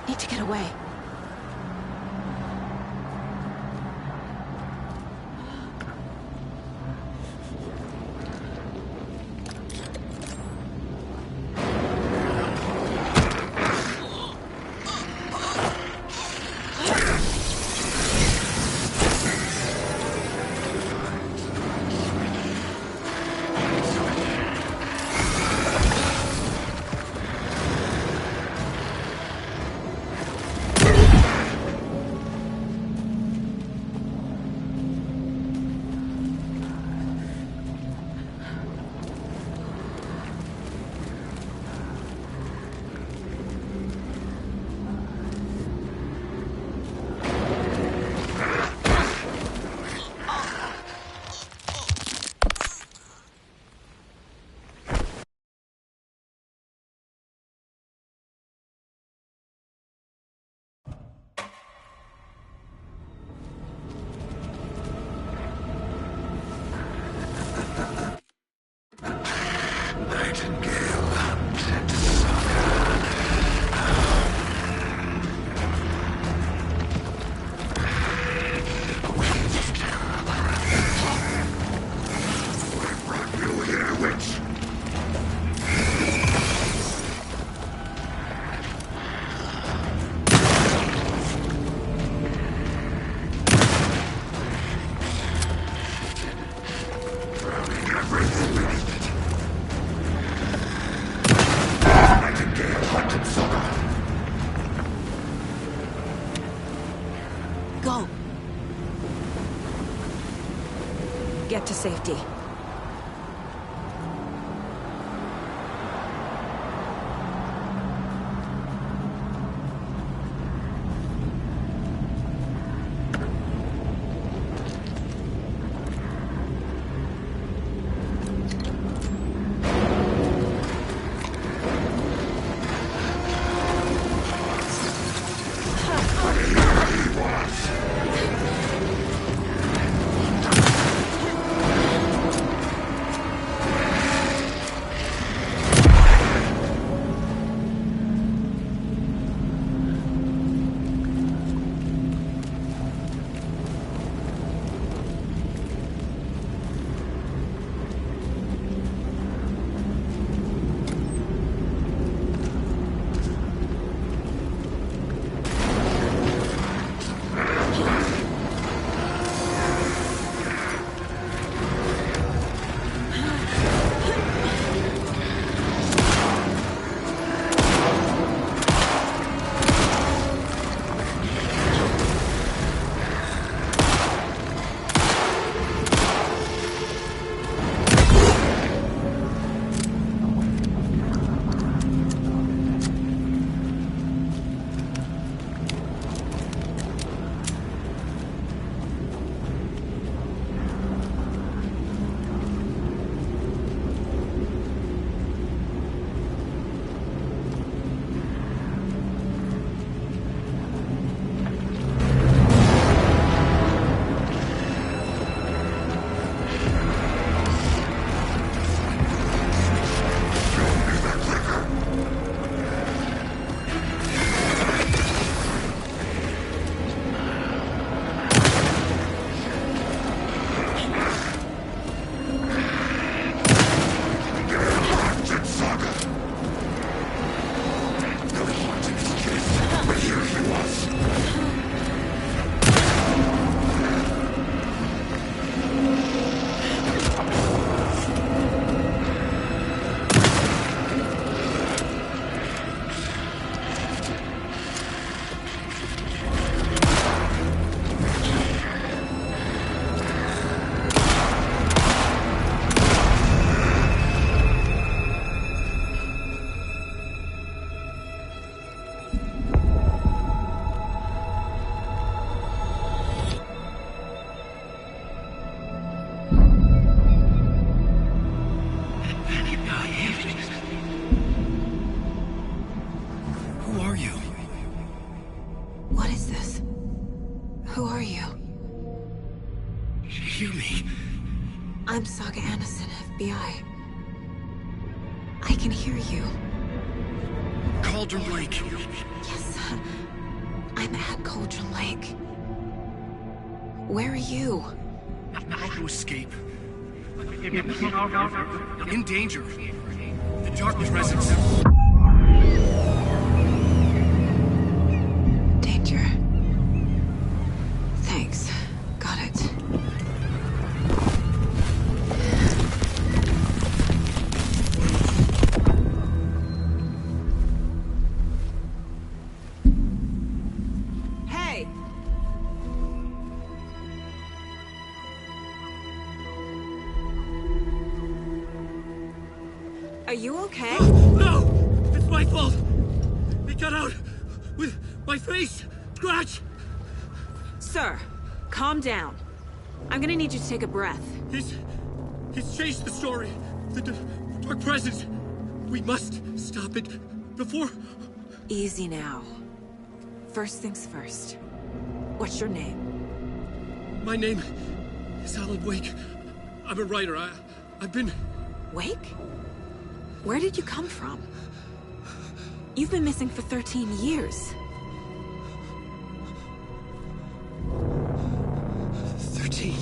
Need to get away. Go! Get to safety. Hear me. I'm Saga Anderson, FBI. I can hear you. Cauldron Lake. Yes, Cauldron Lake. Where are you? How to escape. In danger. The Dark Presence. Danger. Thanks. Got it. Hey! Are you okay? No! It's my fault! It got out with my face! Scratch! Sir, calm down. I'm gonna need you to take a breath. He's changed the story. The Dark Presence. We must stop it before... Easy now. First things first. What's your name? My name is Alan Wake. I'm a writer. I've been... Wake? Where did you come from? You've been missing for 13 years. 13.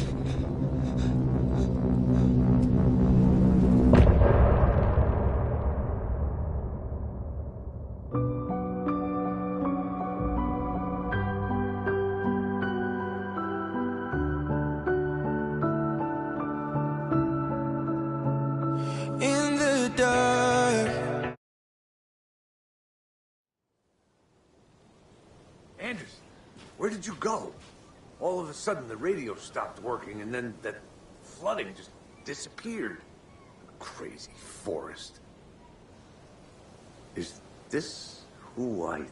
In the dark. Anderson, where did you go? All of a sudden, the radio stopped working, and then that flooding just disappeared. Crazy forest. Is this who I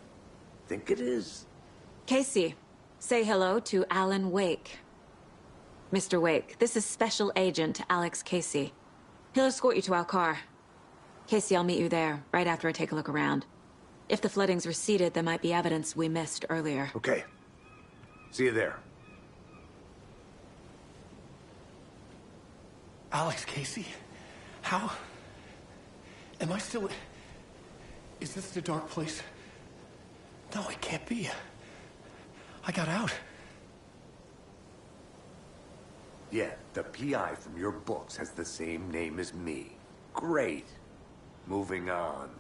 think it is? Casey, say hello to Alan Wake. Mr. Wake, this is Special Agent Alex Casey. He'll escort you to our car. Casey, I'll meet you there, right after I take a look around. If the flooding's receded, there might be evidence we missed earlier. Okay. See you there. Alex Casey? How? Am I still... Is this the dark place? No, it can't be. I got out. Yeah, the PI from your books has the same name as me. Great. Moving on.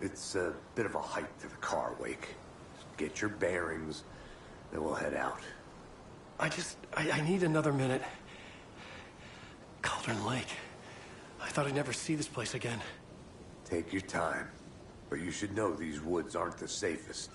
It's a bit of a hike to the car, Wake. Get your bearings, then we'll head out. I need another minute. Cauldron Lake. I thought I'd never see this place again. Take your time. But you should know these woods aren't the safest.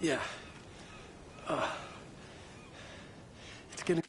Yeah. It's gonna...